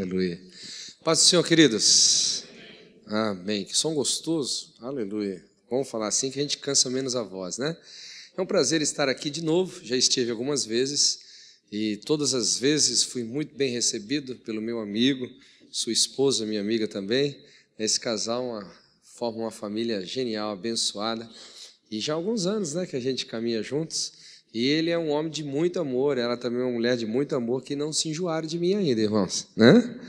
Aleluia. Paz do Senhor, queridos. Amém. Que som gostoso. Aleluia. Vamos falar assim que a gente cansa menos a voz, né? É um prazer estar aqui de novo. Já estive algumas vezes e todas as vezes fui muito bem recebido pelo meu amigo, sua esposa, minha amiga também. Esse casal forma uma família genial, abençoada. E já há alguns anos, né, que a gente caminha juntos. E ele é um homem de muito amor, ela também é uma mulher de muito amor, que não se enjoaram de mim ainda, irmãos, né?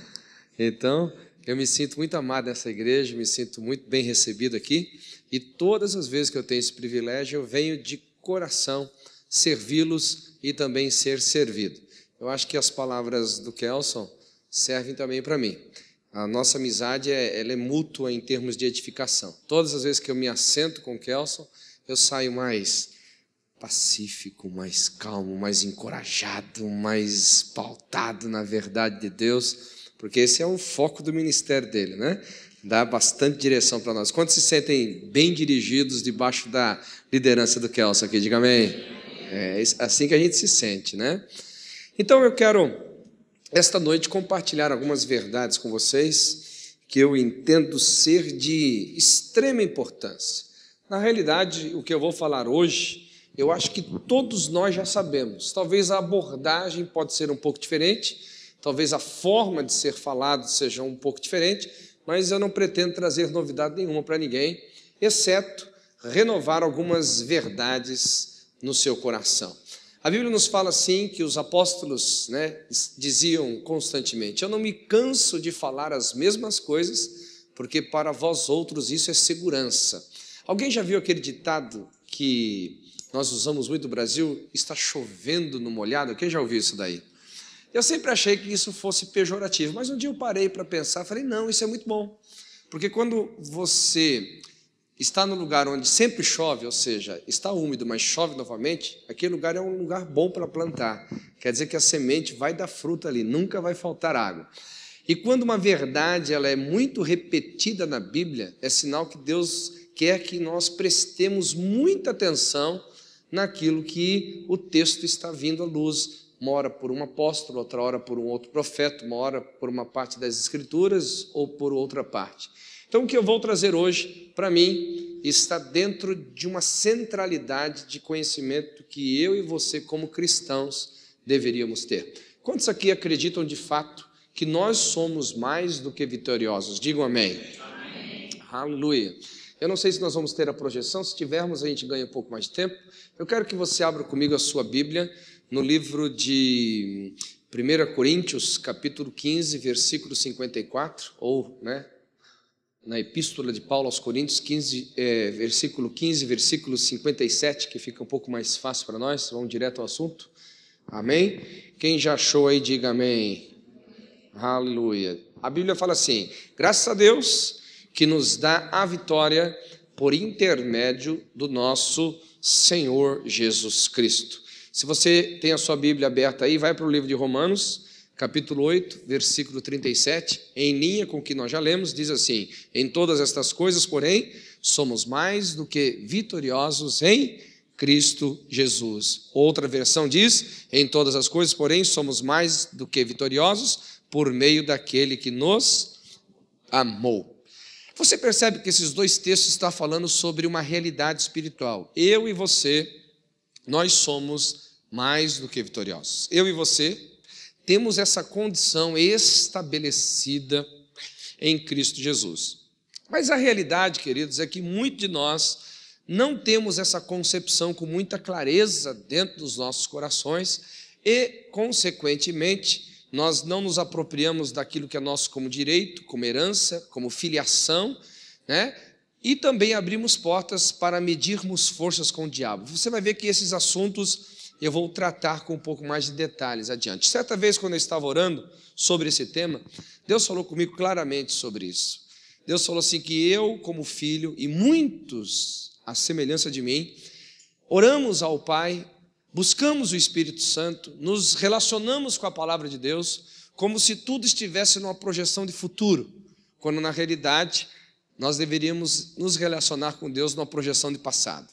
Então, eu me sinto muito amado nessa igreja, me sinto muito bem recebido aqui, e todas as vezes que eu tenho esse privilégio, eu venho de coração servi-los e também ser servido. Eu acho que as palavras do Kelson servem também para mim. A nossa amizade ela é mútua em termos de edificação. Todas as vezes que eu me assento com o Kelson, eu saio mais pacífico, mais calmo, mais encorajado, mais pautado na verdade de Deus, porque esse é o foco do ministério dele, né? Dá bastante direção para nós. Quantos se sentem bem dirigidos debaixo da liderança do Kelson aqui? Diga amém. É assim que a gente se sente, né? Então eu quero, esta noite, compartilhar algumas verdades com vocês que eu entendo ser de extrema importância. Na realidade, o que eu vou falar hoje, eu acho que todos nós já sabemos. Talvez a abordagem pode ser um pouco diferente, talvez a forma de ser falado seja um pouco diferente, mas eu não pretendo trazer novidade nenhuma para ninguém, exceto renovar algumas verdades no seu coração. A Bíblia nos fala assim que os apóstolos, né, diziam constantemente: eu não me canso de falar as mesmas coisas, porque para vós outros isso é segurança. Alguém já viu aquele ditado que nós usamos muito no Brasil, está chovendo no molhado? Quem já ouviu isso daí? Eu sempre achei que isso fosse pejorativo, mas um dia eu parei para pensar, falei, não, isso é muito bom, porque quando você está no lugar onde sempre chove, ou seja, está úmido, mas chove novamente, aquele lugar é um lugar bom para plantar, quer dizer que a semente vai dar fruta ali, nunca vai faltar água. E quando uma verdade ela é muito repetida na Bíblia, é sinal que Deus quer que nós prestemos muita atenção naquilo que o texto está vindo à luz, uma hora por um apóstolo, outra hora por um outro profeta, uma hora por uma parte das Escrituras ou por outra parte. Então, o que eu vou trazer hoje, para mim, está dentro de uma centralidade de conhecimento que eu e você, como cristãos, deveríamos ter. Quantos aqui acreditam de fato que nós somos mais do que vitoriosos? Digam amém. Amém. Aleluia. Eu não sei se nós vamos ter a projeção, se tivermos a gente ganha um pouco mais de tempo. Eu quero que você abra comigo a sua Bíblia no livro de 1 Coríntios, capítulo 15, versículo 54, ou, né, na epístola de Paulo aos Coríntios, versículo 15, versículo 57, que fica um pouco mais fácil para nós, vamos direto ao assunto. Amém? Quem já achou aí, diga amém. Aleluia. A Bíblia fala assim: graças a Deus que nos dá a vitória por intermédio do nosso Senhor Jesus Cristo. Se você tem a sua Bíblia aberta aí, vai para o livro de Romanos, capítulo 8, versículo 37, em linha com o que nós já lemos, diz assim: em todas estas coisas, porém, somos mais do que vitoriosos em Cristo Jesus. Outra versão diz: em todas as coisas, porém, somos mais do que vitoriosos por meio daquele que nos amou. Você percebe que esses dois textos estão falando sobre uma realidade espiritual. Eu e você, nós somos mais do que vitoriosos. Eu e você temos essa condição estabelecida em Cristo Jesus. Mas a realidade, queridos, é que muitos de nós não temos essa concepção com muita clareza dentro dos nossos corações e, consequentemente, nós não nos apropriamos daquilo que é nosso como direito, como herança, como filiação, né? E também abrimos portas para medirmos forças com o diabo. Você vai ver que esses assuntos eu vou tratar com um pouco mais de detalhes adiante. Certa vez, quando eu estava orando sobre esse tema, Deus falou comigo claramente sobre isso. Deus falou assim que eu, como filho, e muitos, à semelhança de mim, oramos ao Pai, buscamos o Espírito Santo, nos relacionamos com a palavra de Deus, como se tudo estivesse numa projeção de futuro, quando na realidade nós deveríamos nos relacionar com Deus numa projeção de passado.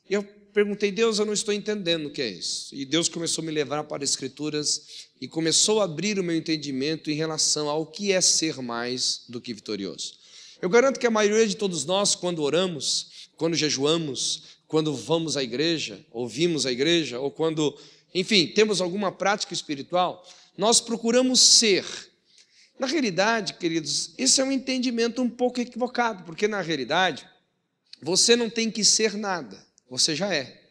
Eu perguntei, Deus, eu não estou entendendo o que é isso. E Deus começou a me levar para as Escrituras e começou a abrir o meu entendimento em relação ao que é ser mais do que vitorioso. Eu garanto que a maioria de todos nós, quando oramos, quando jejuamos, quando vamos à igreja, ouvimos a igreja, ou quando, enfim, temos alguma prática espiritual, nós procuramos ser. Na realidade, queridos, esse é um entendimento um pouco equivocado, porque na realidade, você não tem que ser nada, você já é.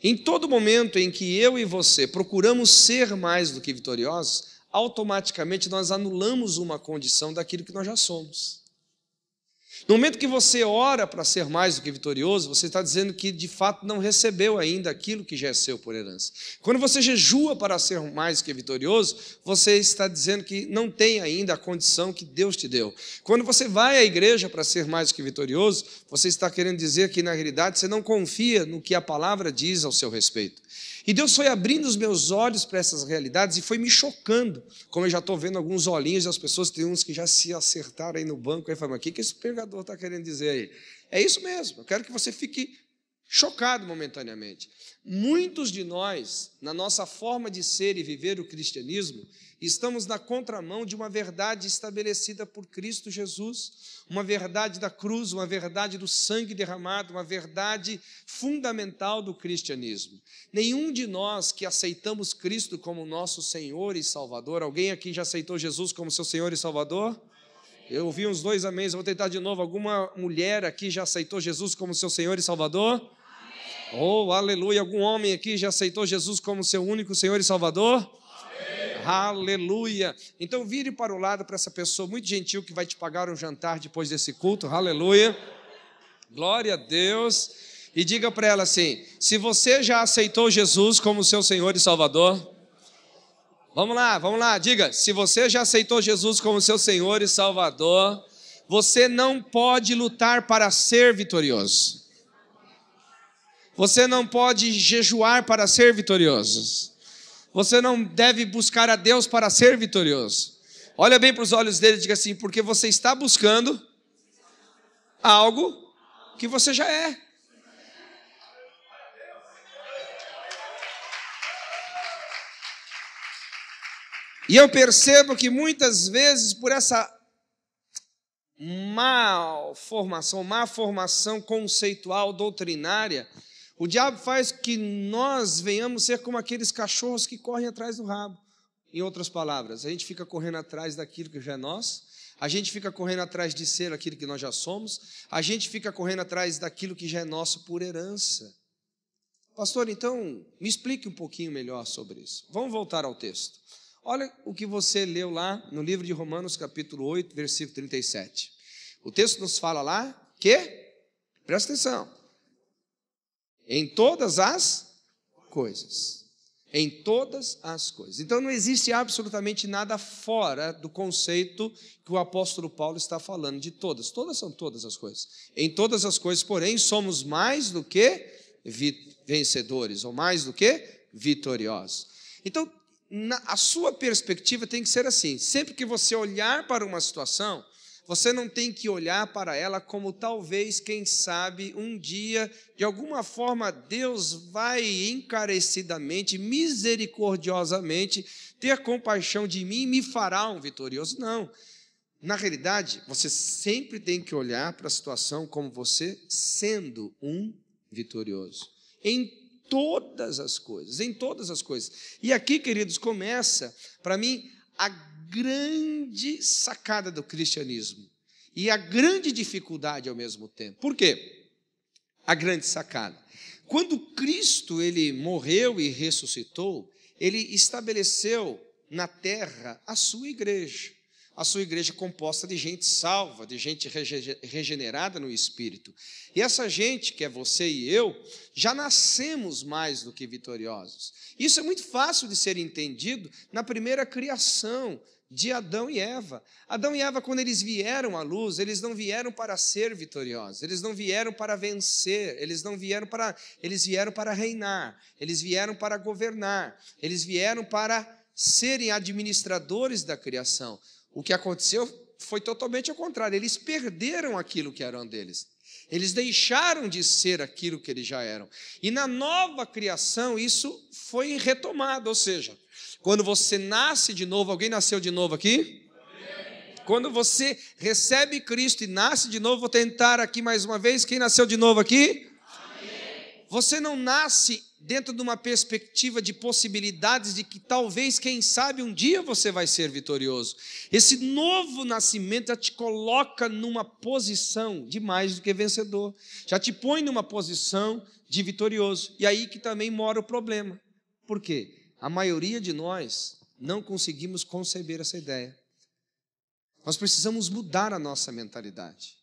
Em todo momento em que eu e você procuramos ser mais do que vitoriosos, automaticamente nós anulamos uma condição daquilo que nós já somos. No momento que você ora para ser mais do que vitorioso, você está dizendo que de fato não recebeu ainda aquilo que já é seu por herança. Quando você jejua para ser mais do que vitorioso, você está dizendo que não tem ainda a condição que Deus te deu. Quando você vai à igreja para ser mais do que vitorioso, você está querendo dizer que na realidade você não confia no que a palavra diz ao seu respeito. E Deus foi abrindo os meus olhos para essas realidades e foi me chocando. Como eu já estou vendo alguns olhinhos das pessoas, tem uns que já se acertaram aí no banco, aí falam, o que esse pregador está querendo dizer aí? É isso mesmo, eu quero que você fique chocado momentaneamente. Muitos de nós, na nossa forma de ser e viver o cristianismo, estamos na contramão de uma verdade estabelecida por Cristo Jesus, uma verdade da cruz, uma verdade do sangue derramado, uma verdade fundamental do cristianismo. Nenhum de nós que aceitamos Cristo como nosso Senhor e Salvador, alguém aqui já aceitou Jesus como seu Senhor e Salvador? Eu ouvi uns 2 améns, eu vou tentar de novo. Alguma mulher aqui já aceitou Jesus como seu Senhor e Salvador? Amém. Oh, aleluia. Algum homem aqui já aceitou Jesus como seu único Senhor e Salvador? Amém. Aleluia. Então vire para o lado para essa pessoa muito gentil que vai te pagar um jantar depois desse culto. Aleluia. Glória a Deus. E diga para ela assim, se você já aceitou Jesus como seu Senhor e Salvador... Vamos lá, diga, se você já aceitou Jesus como seu Senhor e Salvador, você não pode lutar para ser vitorioso. Você não pode jejuar para ser vitorioso. Você não deve buscar a Deus para ser vitorioso. Olha bem para os olhos dele e diga assim, porque você está buscando algo que você já é. E eu percebo que muitas vezes, por essa má formação conceitual, doutrinária, o diabo faz que nós venhamos ser como aqueles cachorros que correm atrás do rabo. Em outras palavras, a gente fica correndo atrás daquilo que já é nosso, a gente fica correndo atrás de ser aquilo que nós já somos, a gente fica correndo atrás daquilo que já é nosso por herança. Pastor, então, me explique um pouquinho melhor sobre isso. Vamos voltar ao texto. Olha o que você leu lá no livro de Romanos, capítulo 8, versículo 37. O texto nos fala lá que, presta atenção, em todas as coisas. Em todas as coisas. Então não existe absolutamente nada fora do conceito que o apóstolo Paulo está falando de todas. Todas são todas as coisas. Em todas as coisas, porém, somos mais do que vencedores, ou mais do que vitoriosos. Então, a sua perspectiva tem que ser assim, sempre que você olhar para uma situação, você não tem que olhar para ela como talvez, quem sabe, um dia, de alguma forma, Deus vai encarecidamente, misericordiosamente, ter compaixão de mim e me fará um vitorioso. Não, na realidade, você sempre tem que olhar para a situação como você sendo um vitorioso, em todas as coisas, em todas as coisas. E aqui, queridos, começa, para mim, a grande sacada do cristianismo e a grande dificuldade ao mesmo tempo. Por quê? A grande sacada. Quando Cristo ele morreu e ressuscitou, ele estabeleceu na terra a sua igreja. A sua igreja composta de gente salva, de gente regenerada no Espírito. E essa gente, que é você e eu, já nascemos mais do que vitoriosos. Isso é muito fácil de ser entendido na primeira criação de Adão e Eva. Adão e Eva, quando eles vieram à luz, eles não vieram para ser vitoriosos, eles não vieram para vencer, eles vieram para reinar, eles vieram para governar, eles vieram para serem administradores da criação. O que aconteceu foi totalmente ao contrário. Eles perderam aquilo que eram deles. Eles deixaram de ser aquilo que eles já eram. E na nova criação, isso foi retomado. Ou seja, quando você nasce de novo, alguém nasceu de novo aqui? Quando você recebe Cristo e nasce de novo, vou tentar aqui mais uma vez. Quem nasceu de novo aqui? Amém. Você não nasce dentro de uma perspectiva de possibilidades de que talvez, quem sabe, um dia você vai ser vitorioso. Esse novo nascimento já te coloca numa posição de mais do que vencedor. Já te põe numa posição de vitorioso. E aí que também mora o problema. Por quê? A maioria de nós não conseguimos conceber essa ideia. Nós precisamos mudar a nossa mentalidade.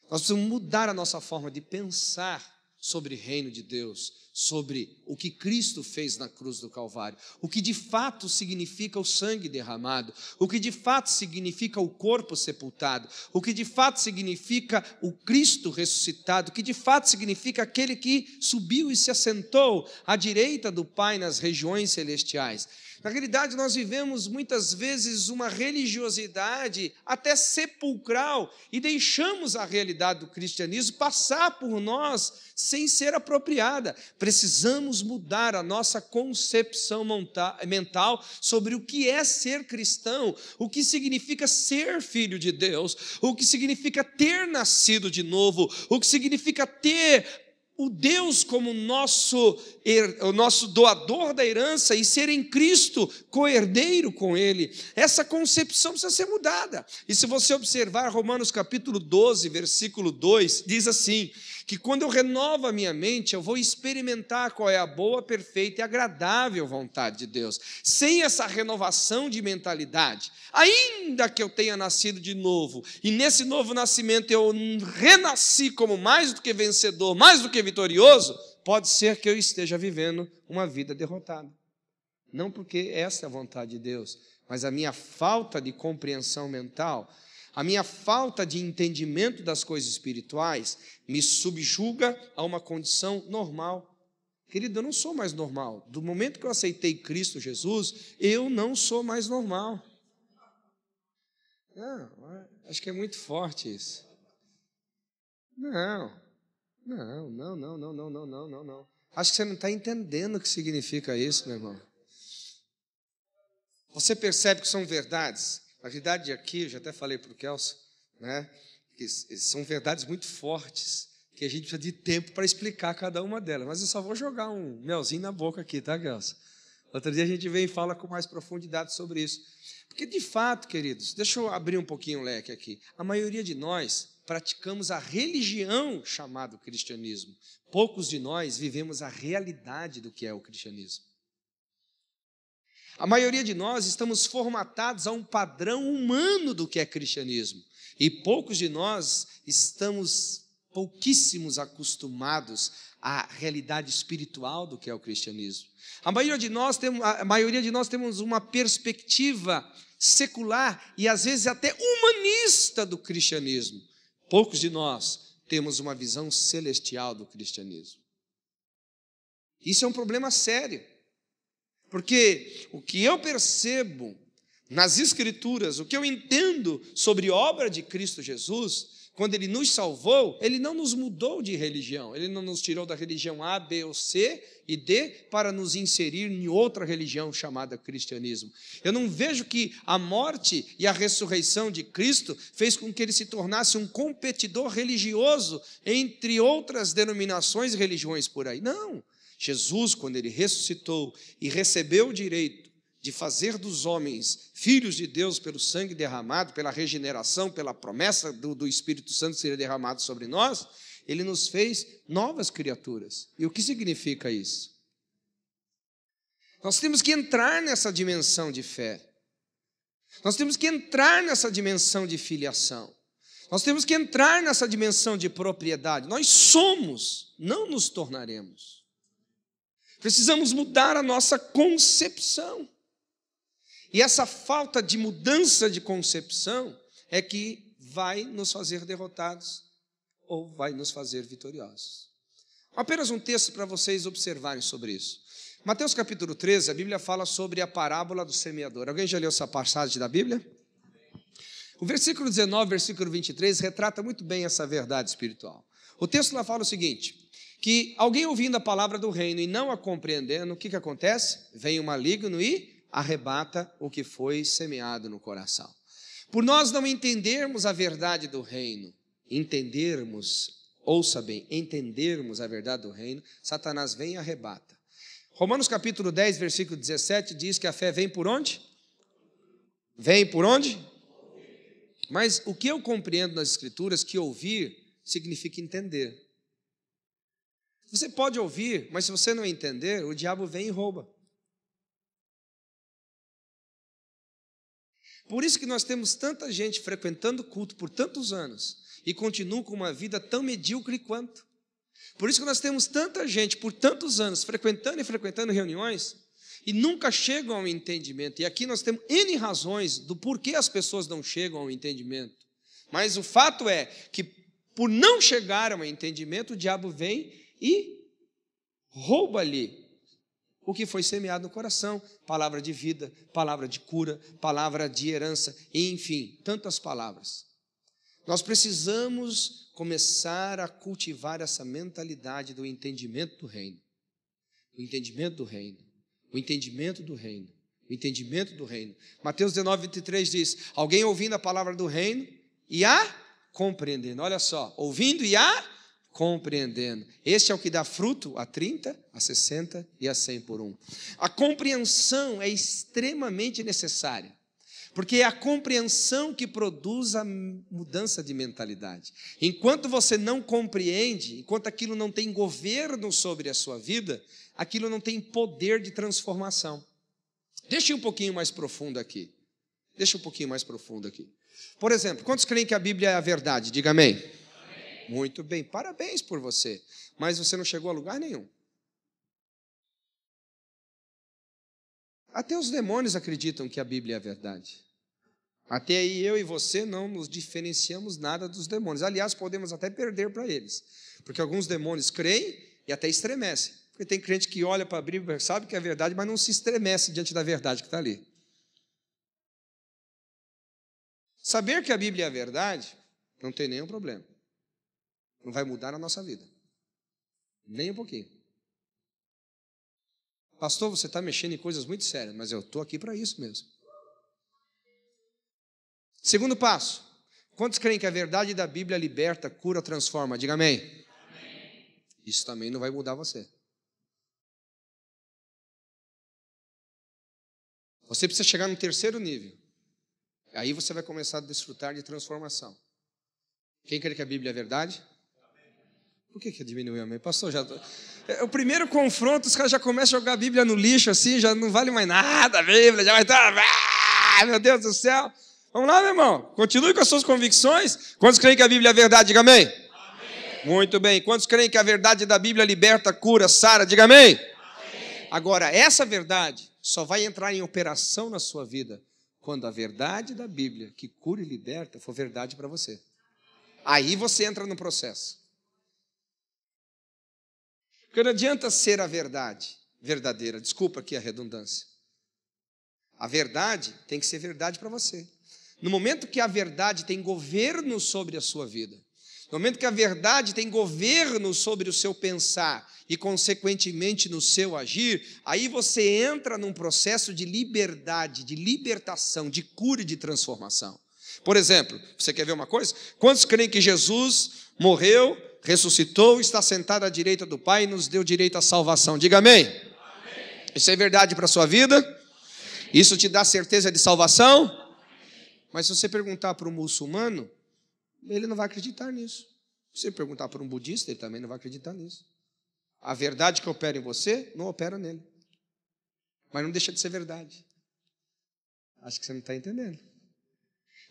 Nós precisamos mudar a nossa forma de pensar sobre o reino de Deus, sobre o que Cristo fez na cruz do Calvário, o que de fato significa o sangue derramado, o que de fato significa o corpo sepultado, o que de fato significa o Cristo ressuscitado, o que de fato significa aquele que subiu e se assentou à direita do Pai nas regiões celestiais. Na realidade, nós vivemos muitas vezes uma religiosidade até sepulcral e deixamos a realidade do cristianismo passar por nós sem ser apropriada. Precisamos mudar a nossa concepção mental sobre o que é ser cristão, o que significa ser filho de Deus, o que significa ter nascido de novo, o que significa ter o Deus como o nosso doador da herança e ser em Cristo co-herdeiro com Ele. Essa concepção precisa ser mudada. E se você observar Romanos capítulo 12, versículo 2, diz assim, que quando eu renovo a minha mente, eu vou experimentar qual é a boa, perfeita e agradável vontade de Deus. Sem essa renovação de mentalidade, ainda que eu tenha nascido de novo, e nesse novo nascimento eu renasci como mais do que vencedor, mais do que vitorioso, pode ser que eu esteja vivendo uma vida derrotada. Não porque essa é a vontade de Deus, mas a minha falta de compreensão mental, a minha falta de entendimento das coisas espirituais me subjuga a uma condição normal. Querido, eu não sou mais normal. Do momento que eu aceitei Cristo Jesus, eu não sou mais normal. Não, acho que é muito forte isso. Não. Acho que você não está entendendo o que significa isso, meu irmão. Você percebe que são verdades? Na verdade, aqui, eu já até falei para o Kelso, né, que são verdades muito fortes, que a gente precisa de tempo para explicar cada uma delas. Mas eu só vou jogar um melzinho na boca aqui, tá, Kelso? Outro dia a gente vem e fala com mais profundidade sobre isso. Porque, de fato, queridos, deixa eu abrir um pouquinho o leque aqui. A maioria de nós praticamos a religião chamada cristianismo. Poucos de nós vivemos a realidade do que é o cristianismo. A maioria de nós estamos formatados a um padrão humano do que é cristianismo. E poucos de nós estamos pouquíssimos acostumados à realidade espiritual do que é o cristianismo. A maioria de nós temos uma perspectiva secular e às vezes até humanista do cristianismo. Poucos de nós temos uma visão celestial do cristianismo. Isso é um problema sério. Porque o que eu percebo nas Escrituras, o que eu entendo sobre a obra de Cristo Jesus, quando Ele nos salvou, Ele não nos mudou de religião, Ele não nos tirou da religião A, B ou C e D para nos inserir em outra religião chamada cristianismo. Eu não vejo que a morte e a ressurreição de Cristo fez com que Ele se tornasse um competidor religioso entre outras denominações e religiões por aí. Não. Jesus, quando Ele ressuscitou e recebeu o direito de fazer dos homens filhos de Deus pelo sangue derramado, pela regeneração, pela promessa do Espírito Santo que seria derramado sobre nós, Ele nos fez novas criaturas. E o que significa isso? Nós temos que entrar nessa dimensão de fé. Nós temos que entrar nessa dimensão de filiação. Nós temos que entrar nessa dimensão de propriedade. Nós somos, não nos tornaremos. Precisamos mudar a nossa concepção. E essa falta de mudança de concepção é que vai nos fazer derrotados ou vai nos fazer vitoriosos. Apenas um texto para vocês observarem sobre isso. Mateus capítulo 13, a Bíblia fala sobre a parábola do semeador. Alguém já leu essa passagem da Bíblia? O versículo 19, versículo 23, retrata muito bem essa verdade espiritual. O texto lá fala o seguinte, que alguém ouvindo a palavra do reino e não a compreendendo, o que acontece? Vem o maligno e arrebata o que foi semeado no coração. Por nós não entendermos a verdade do reino, ouça bem, entendermos a verdade do reino, Satanás vem e arrebata. Romanos capítulo 10, versículo 17, diz que a fé vem por onde? Vem por onde? Mas o que eu compreendo nas Escrituras, que ouvir significa entender. Você pode ouvir, mas se você não entender, o diabo vem e rouba. Por isso que nós temos tanta gente frequentando culto por tantos anos e continua com uma vida tão medíocre quanto. Por isso que nós temos tanta gente por tantos anos frequentando reuniões e nunca chegam ao entendimento. E aqui nós temos N razões do porquê as pessoas não chegam ao entendimento. Mas o fato é que por não chegar ao entendimento, o diabo vem e rouba ali o que foi semeado no coração, palavra de vida, palavra de cura, palavra de herança, enfim, tantas palavras. Nós precisamos começar a cultivar essa mentalidade do entendimento do reino. O entendimento do reino. O entendimento do reino. O entendimento do reino. Mateus 19, 23 diz, alguém ouvindo a palavra do reino e a compreendendo. Olha só, ouvindo e a compreendendo. Este é o que dá fruto a 30, a 60 e a 100 por um. A compreensão é extremamente necessária, porque é a compreensão que produz a mudança de mentalidade. Enquanto você não compreende, enquanto aquilo não tem governo sobre a sua vida, aquilo não tem poder de transformação. Deixa um pouquinho mais profundo aqui. Por exemplo, quantos creem que a Bíblia é a verdade? Diga amém. Muito bem, parabéns por você, mas você não chegou a lugar nenhum. Até os demônios acreditam que a Bíblia é a verdade. Até aí eu e você não nos diferenciamos nada dos demônios. Aliás, podemos até perder para eles, porque alguns demônios creem e até estremecem. Porque tem crente que olha para a Bíblia, sabe que é verdade, mas não se estremece diante da verdade que está ali. Saber que a Bíblia é a verdade não tem nenhum problema. Não vai mudar na nossa vida. Nem um pouquinho. Pastor, você está mexendo em coisas muito sérias, mas eu estou aqui para isso mesmo. Segundo passo. Quantos creem que a verdade da Bíblia liberta, cura, transforma? Diga amém. Amém. Isso também não vai mudar você. Você precisa chegar no terceiro nível. Aí você vai começar a desfrutar de transformação. Quem crê que a Bíblia é verdade? Por que diminuiu a minha? Pastor, o primeiro confronto, os caras já começam a jogar a Bíblia no lixo, assim, já não vale mais nada a Bíblia, já vai estar... meu Deus do céu. Vamos lá, meu irmão. Continue com as suas convicções. Quantos creem que a Bíblia é verdade? Diga amém. Amém. Muito bem. Quantos creem que a verdade da Bíblia liberta, cura, sara? Diga amém. Amém. Agora, essa verdade só vai entrar em operação na sua vida quando a verdade da Bíblia, que cura e liberta, for verdade para você. Aí você entra no processo. Porque não adianta ser a verdade verdadeira. Desculpa aqui a redundância. A verdade tem que ser verdade para você. No momento que a verdade tem governo sobre a sua vida, no momento que a verdade tem governo sobre o seu pensar e, consequentemente, no seu agir, aí você entra num processo de liberdade, de libertação, de cura e de transformação. Por exemplo, você quer ver uma coisa? Quantos creem que Jesus morreu, ressuscitou, está sentado à direita do Pai e nos deu direito à salvação? Diga amém. Amém. Isso é verdade para a sua vida? Isso te dá certeza de salvação? Mas se você perguntar para um muçulmano, ele não vai acreditar nisso. Se você perguntar para um budista, ele também não vai acreditar nisso. A verdade que opera em você, não opera nele. Mas não deixa de ser verdade. Acho que você não está entendendo.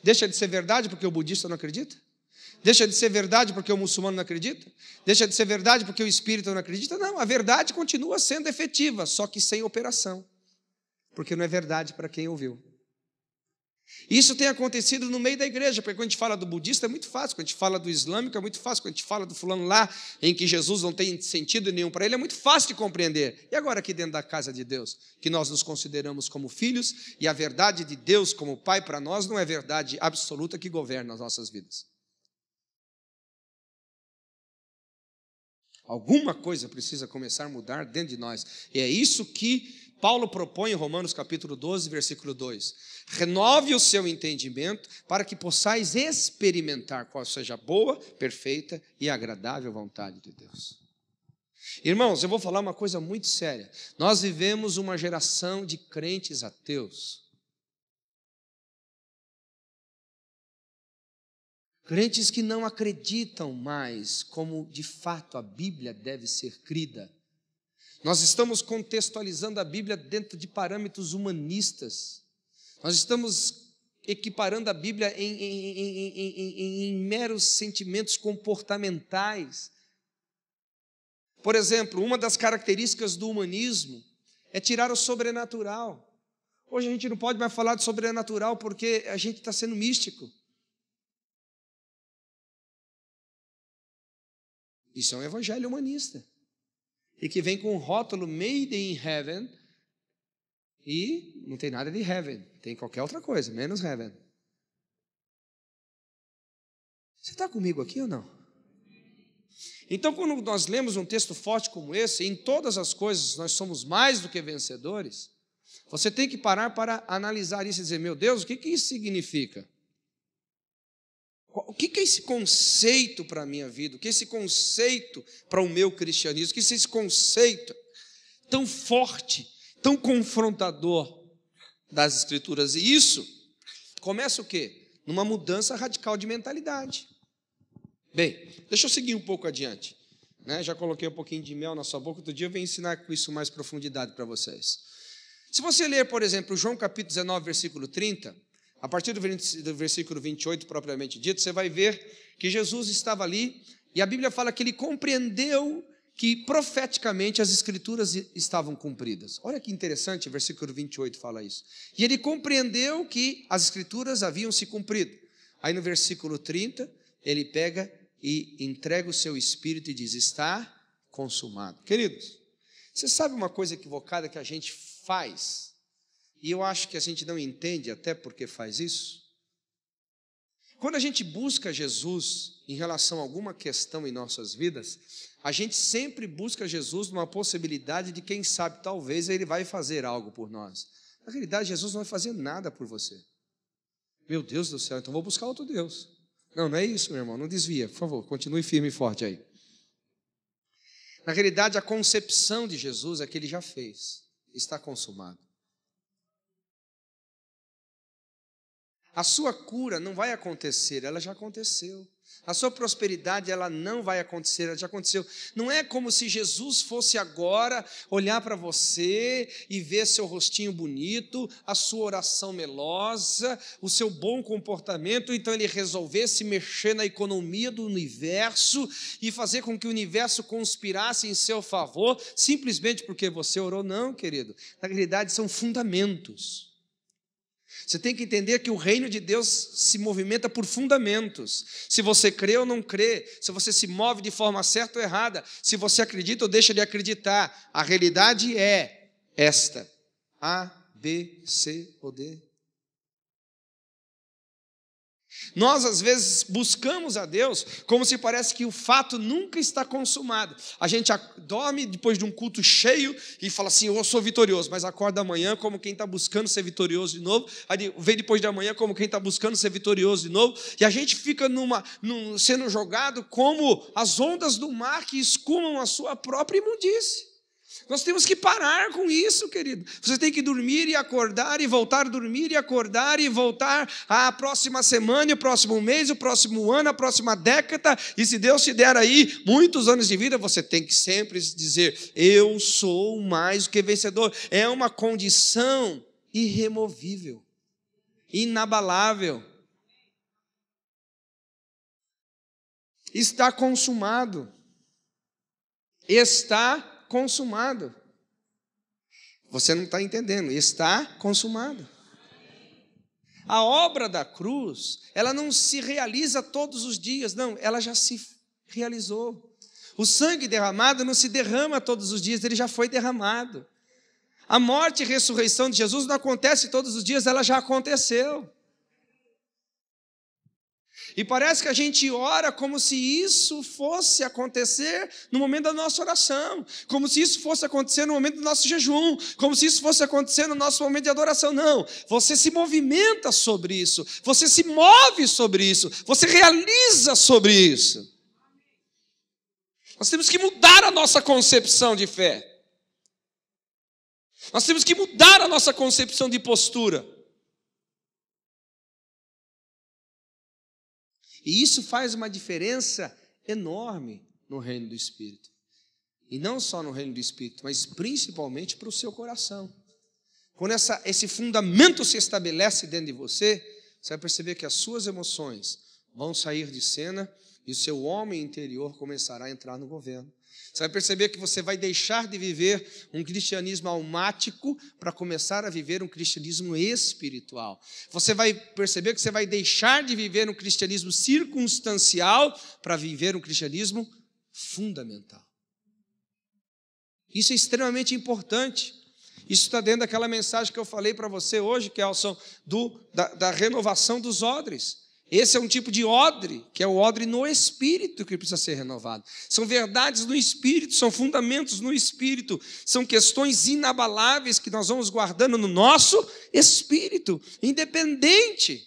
Deixa de ser verdade porque o budista não acredita? Deixa de ser verdade porque o muçulmano não acredita? Deixa de ser verdade porque o espírita não acredita? Não, a verdade continua sendo efetiva, só que sem operação. Porque não é verdade para quem ouviu. Isso tem acontecido no meio da igreja, porque quando a gente fala do budista é muito fácil, quando a gente fala do islâmico é muito fácil, quando a gente fala do fulano lá, em que Jesus não tem sentido nenhum para ele, é muito fácil de compreender. E agora aqui dentro da casa de Deus, que nós nos consideramos como filhos, e a verdade de Deus como Pai para nós não é verdade absoluta que governa as nossas vidas. Alguma coisa precisa começar a mudar dentro de nós, e é isso que Paulo propõe em Romanos capítulo 12, versículo 2. Renove o seu entendimento para que possais experimentar qual seja a boa, perfeita e agradável vontade de Deus. Irmãos, eu vou falar uma coisa muito séria. Nós vivemos uma geração de crentes ateus. Crentes que não acreditam mais como de fato a Bíblia deve ser crida. Nós estamos contextualizando a Bíblia dentro de parâmetros humanistas. Nós estamos equiparando a Bíblia em meros sentimentos comportamentais. Por exemplo, uma das características do humanismo é tirar o sobrenatural. Hoje a gente não pode mais falar de sobrenatural porque a gente está sendo místico. Isso é um evangelho humanista. E que vem com um rótulo Made in Heaven, e não tem nada de Heaven, tem qualquer outra coisa, menos Heaven. Você está comigo aqui ou não? Então, quando nós lemos um texto forte como esse, em todas as coisas nós somos mais do que vencedores, você tem que parar para analisar isso e dizer, meu Deus, o que isso significa? O que é esse conceito para a minha vida? O que é esse conceito para o meu cristianismo? O que é esse conceito tão forte, tão confrontador das Escrituras? E isso começa o quê? Numa mudança radical de mentalidade. Bem, deixa eu seguir um pouco adiante. Já coloquei um pouquinho de mel na sua boca, outro dia eu venho ensinar com isso mais profundidade para vocês. Se você ler, por exemplo, João capítulo 19, versículo 30... a partir do versículo 28, propriamente dito, você vai ver que Jesus estava ali, e a Bíblia fala que ele compreendeu que profeticamente as Escrituras estavam cumpridas. Olha que interessante, o versículo 28 fala isso. E ele compreendeu que as Escrituras haviam se cumprido. Aí no versículo 30, ele pega e entrega o seu espírito e diz, está consumado. Queridos, você sabe uma coisa equivocada que a gente faz? E eu acho que a gente não entende até porque faz isso. Quando a gente busca Jesus em relação a alguma questão em nossas vidas, a gente sempre busca Jesus numa possibilidade de, quem sabe, talvez ele vai fazer algo por nós. Na realidade, Jesus não vai fazer nada por você. Meu Deus do céu, então vou buscar outro Deus. Não, não é isso, meu irmão, não desvia, por favor, continue firme e forte aí. Na realidade, a concepção de Jesus é que ele já fez, está consumado. A sua cura não vai acontecer, ela já aconteceu. A sua prosperidade, ela não vai acontecer, ela já aconteceu. Não é como se Jesus fosse agora olhar para você e ver seu rostinho bonito, a sua oração melosa, o seu bom comportamento, então ele resolvesse mexer na economia do universo e fazer com que o universo conspirasse em seu favor, simplesmente porque você orou. Não, querido. Na realidade, são fundamentos. Você tem que entender que o reino de Deus se movimenta por fundamentos. Se você crê ou não crê, se você se move de forma certa ou errada, se você acredita ou deixa de acreditar, a realidade é esta: A, B, C ou D. Nós, às vezes, buscamos a Deus como se parece que o fato nunca está consumado. A gente dorme depois de um culto cheio e fala assim, eu sou vitorioso, mas acorda amanhã como quem está buscando ser vitorioso de novo, aí vem depois de amanhã como quem está buscando ser vitorioso de novo, e a gente fica sendo jogado como as ondas do mar que escumam a sua própria imundície. Nós temos que parar com isso, querido. Você tem que dormir e acordar e voltar a dormir e acordar e voltar a próxima semana, o próximo mês, o próximo ano, a próxima década. E se Deus te der aí muitos anos de vida, você tem que sempre dizer, eu sou mais do que vencedor. É uma condição irremovível, inabalável. Está consumado. Está consumado. Você não está entendendo, está consumado. A obra da cruz, ela não se realiza todos os dias, não, ela já se realizou. O sangue derramado não se derrama todos os dias, ele já foi derramado. A morte e ressurreição de Jesus não acontece todos os dias, ela já aconteceu. E parece que a gente ora como se isso fosse acontecer no momento da nossa oração, como se isso fosse acontecer no momento do nosso jejum, como se isso fosse acontecer no nosso momento de adoração. Não, você se movimenta sobre isso, você se move sobre isso, você realiza sobre isso. Nós temos que mudar a nossa concepção de fé. Nós temos que mudar a nossa concepção de postura. E isso faz uma diferença enorme no reino do Espírito. E não só no reino do Espírito, mas principalmente para o seu coração. Quando esse fundamento se estabelece dentro de você, você vai perceber que as suas emoções vão sair de cena e o seu homem interior começará a entrar no governo. Você vai perceber que você vai deixar de viver um cristianismo almático para começar a viver um cristianismo espiritual. Você vai perceber que você vai deixar de viver um cristianismo circunstancial para viver um cristianismo fundamental. Isso é extremamente importante. Isso está dentro daquela mensagem que eu falei para você hoje, Kelson, da renovação dos odres. Esse é um tipo de odre, que é o odre no Espírito que precisa ser renovado. São verdades no Espírito, são fundamentos no Espírito, são questões inabaláveis que nós vamos guardando no nosso Espírito, independente.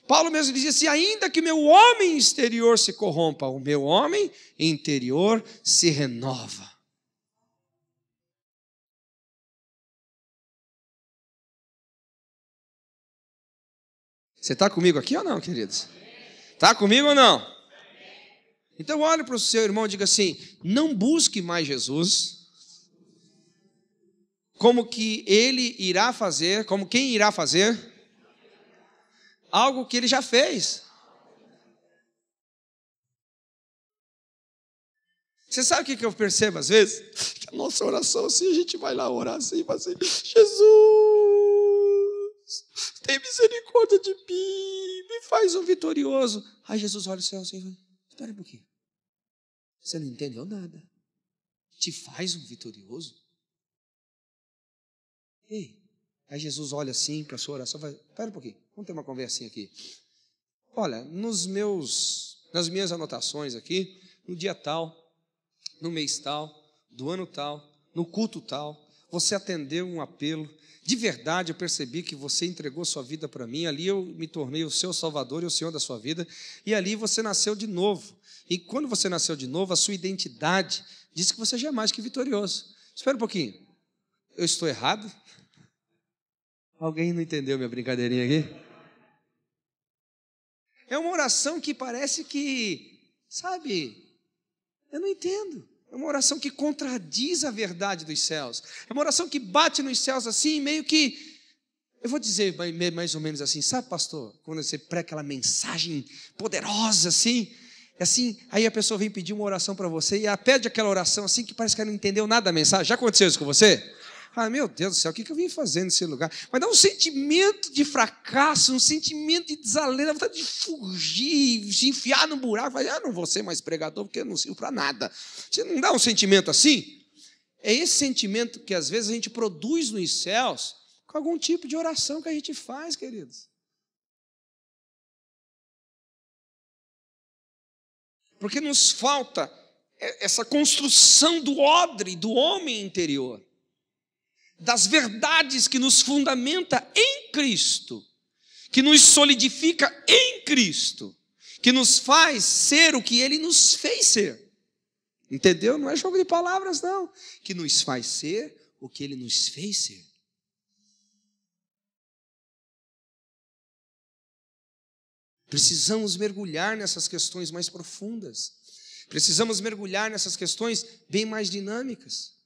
Paulo mesmo dizia assim, ainda que meu homem exterior se corrompa, o meu homem interior se renova. Você está comigo aqui ou não, queridos? Está comigo ou não? Então olhe para o seu irmão e diga assim, não busque mais Jesus, como que ele irá fazer, como quem irá fazer, algo que ele já fez. Você sabe o que eu percebo às vezes? Que a nossa oração assim, a gente vai lá orar assim, vai assim, Jesus, tem misericórdia de mim, me faz um vitorioso. Aí Jesus olha o céu assim e fala, espera um pouquinho, você não entendeu nada, te faz um vitorioso? Ei, aí Jesus olha assim para a sua oração e fala, espera um pouquinho, vamos ter uma conversinha aqui. Olha, nas minhas anotações aqui, no dia tal, no mês tal, do ano tal, no culto tal, você atendeu um apelo, de verdade eu percebi que você entregou sua vida para mim, ali eu me tornei o seu Salvador e o Senhor da sua vida, e ali você nasceu de novo, e quando você nasceu de novo, a sua identidade diz que você já é mais que vitorioso. Espera um pouquinho, eu estou errado? Alguém não entendeu minha brincadeirinha aqui? É uma oração que parece que, sabe, eu não entendo. É uma oração que contradiz a verdade dos céus. É uma oração que bate nos céus assim, meio que... Eu vou dizer mais ou menos assim, sabe, pastor? Quando você prega aquela mensagem poderosa assim, aí a pessoa vem pedir uma oração para você e ela pede aquela oração assim que parece que ela não entendeu nada da mensagem. Já aconteceu isso com você? Ah, meu Deus do céu, o que eu vim fazer nesse lugar? Mas dá um sentimento de fracasso, um sentimento de desalento, vontade de fugir, se enfiar no buraco. Não vou ser mais pregador porque eu não sirvo para nada. Você não dá um sentimento assim? É esse sentimento que às vezes a gente produz nos céus com algum tipo de oração que a gente faz, queridos. Porque nos falta essa construção do odre, do homem interior, das verdades que nos fundamenta em Cristo, que nos solidifica em Cristo, que nos faz ser o que Ele nos fez ser. Entendeu? Não é jogo de palavras, não. Que nos faz ser o que Ele nos fez ser. Precisamos mergulhar nessas questões mais profundas. Precisamos mergulhar nessas questões bem mais dinâmicas.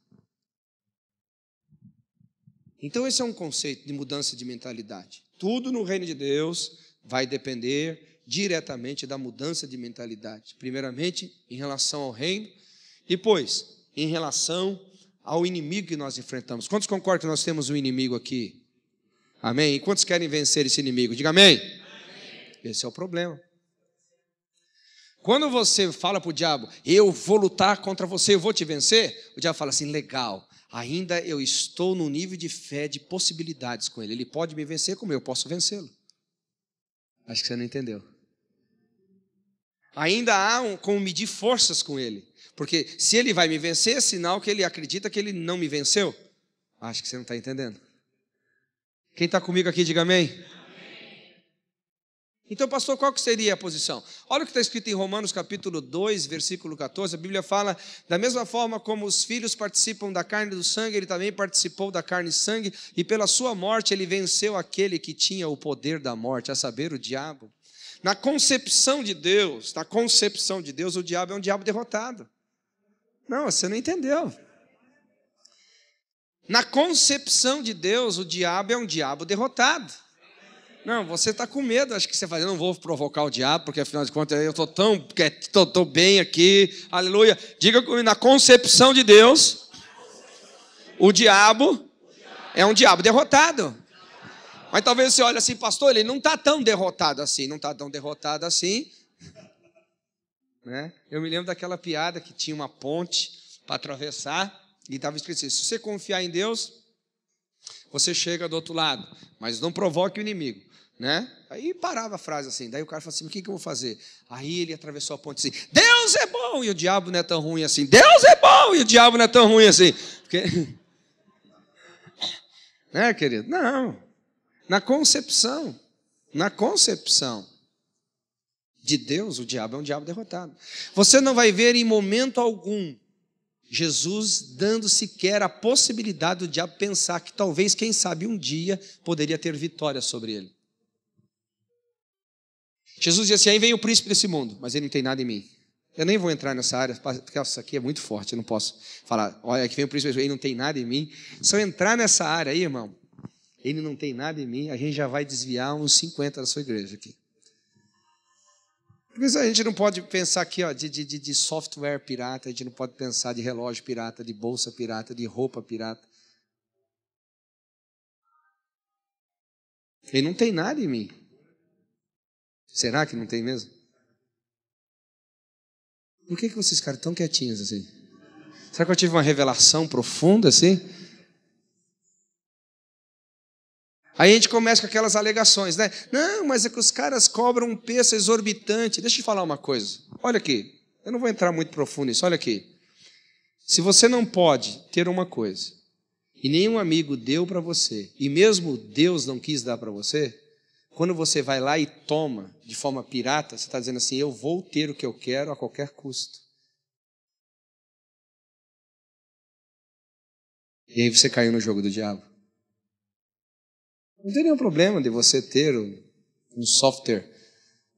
Então esse é um conceito de mudança de mentalidade. Tudo no reino de Deus vai depender diretamente da mudança de mentalidade. Primeiramente, em relação ao reino, depois, em relação ao inimigo que nós enfrentamos. Quantos concordam que nós temos um inimigo aqui? Amém? E quantos querem vencer esse inimigo? Diga amém. Esse é o problema. Quando você fala para o diabo, eu vou lutar contra você, eu vou te vencer, o diabo fala assim, legal, ainda eu estou no nível de fé, de possibilidades com ele. Ele pode me vencer como eu posso vencê-lo. Acho que você não entendeu. Ainda há como medir forças com ele. Porque se ele vai me vencer, é sinal que ele acredita que ele não me venceu. Acho que você não está entendendo. Quem está comigo aqui, diga amém. Então, pastor, qual que seria a posição? Olha o que está escrito em Romanos capítulo 2, versículo 14. A Bíblia fala, da mesma forma como os filhos participam da carne e do sangue, ele também participou da carne e sangue, e pela sua morte ele venceu aquele que tinha o poder da morte, a saber, o diabo. Na concepção de Deus, o diabo é um diabo derrotado. Não, você não entendeu. Na concepção de Deus, o diabo é um diabo derrotado. Não, você está com medo, acho que você fala, eu não vou provocar o diabo, porque afinal de contas eu estou bem aqui, aleluia. Diga comigo, na concepção de Deus, o diabo é um diabo derrotado. Mas talvez você olhe assim, pastor, ele não está tão derrotado assim, né? Eu me lembro daquela piada que tinha uma ponte para atravessar, e estava escrito assim, se você confiar em Deus, você chega do outro lado, mas não provoque o inimigo. Né? Aí parava a frase assim, daí o cara falou assim, o que eu vou fazer? Aí ele atravessou a ponte assim, Deus é bom e o diabo não é tão ruim assim, Deus é bom e o diabo não é tão ruim assim. Porque... né, querido? Não, na concepção de Deus, o diabo é um diabo derrotado. Você não vai ver em momento algum Jesus dando sequer a possibilidade do diabo pensar que talvez, quem sabe, um dia poderia ter vitória sobre ele. Jesus disse assim, aí vem o príncipe desse mundo, mas ele não tem nada em mim. Eu nem vou entrar nessa área, porque isso aqui é muito forte, eu não posso falar, olha, aqui vem o príncipe, ele não tem nada em mim. Se eu entrar nessa área aí, irmão, ele não tem nada em mim, a gente já vai desviar uns 50 da sua igreja aqui. Porque a gente não pode pensar aqui ó, de software pirata, a gente não pode pensar de relógio pirata, de bolsa pirata, de roupa pirata. Ele não tem nada em mim. Será que não tem mesmo? Por que vocês ficaram tão quietinhos assim? Será que eu tive uma revelação profunda assim? Aí a gente começa com aquelas alegações, né? Não, mas é que os caras cobram um preço exorbitante. Deixa eu te falar uma coisa. Olha aqui, eu não vou entrar muito profundo nisso, olha aqui. Se você não pode ter uma coisa, e nenhum amigo deu para você, e mesmo Deus não quis dar para você, quando você vai lá e toma de forma pirata, você está dizendo assim, eu vou ter o que eu quero a qualquer custo. E aí você caiu no jogo do diabo. Não tem nenhum problema de você ter um software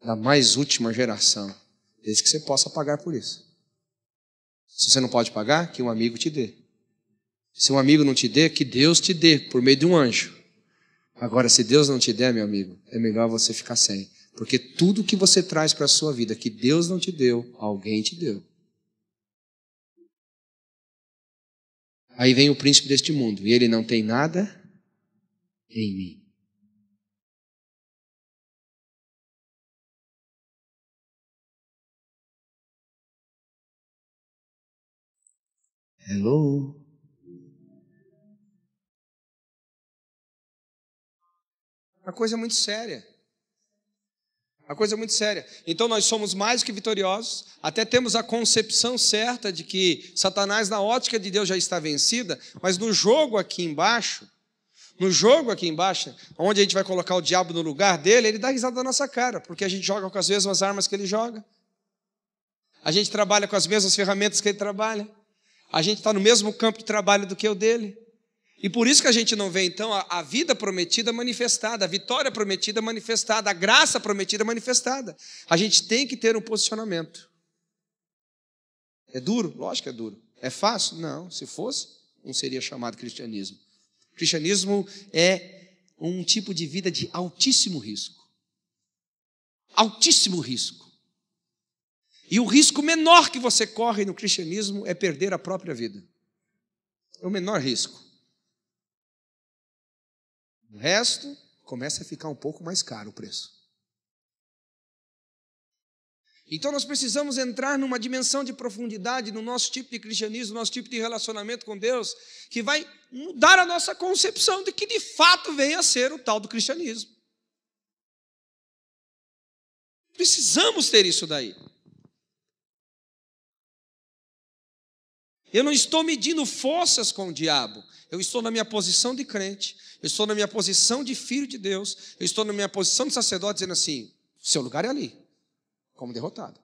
da mais última geração, desde que você possa pagar por isso. Se você não pode pagar, que um amigo te dê. Se um amigo não te dê, que Deus te dê, por meio de um anjo. Agora, se Deus não te der, meu amigo, é melhor você ficar sem. Porque tudo que você traz para a sua vida, que Deus não te deu, alguém te deu. Aí vem o príncipe deste mundo, e ele não tem nada em mim. Hello? A coisa é muito séria. Então nós somos mais que vitoriosos, até temos a concepção certa de que Satanás, na ótica de Deus, já está vencida, mas no jogo aqui embaixo, onde a gente vai colocar o diabo no lugar dele, ele dá risada da nossa cara, porque a gente joga com as mesmas armas que ele joga, a gente trabalha com as mesmas ferramentas que ele trabalha, a gente está no mesmo campo de trabalho do que o dele. E por isso que a gente não vê, então, a vida prometida manifestada, a vitória prometida manifestada, a graça prometida manifestada. A gente tem que ter um posicionamento. É duro? Lógico que é duro. É fácil? Não. Se fosse, não seria chamado cristianismo. Cristianismo é um tipo de vida de altíssimo risco. Altíssimo risco. E o risco menor que você corre no cristianismo é perder a própria vida. É o menor risco. O resto começa a ficar um pouco mais caro o preço. Então nós precisamos entrar numa dimensão de profundidade no nosso tipo de cristianismo, no nosso tipo de relacionamento com Deus, que vai mudar a nossa concepção de que de fato venha a ser o tal do cristianismo. Precisamos ter isso daí. Eu não estou medindo forças com o diabo. Eu estou na minha posição de crente. Eu estou na minha posição de filho de Deus. Eu estou na minha posição de sacerdote, dizendo assim: seu lugar é ali, como derrotado.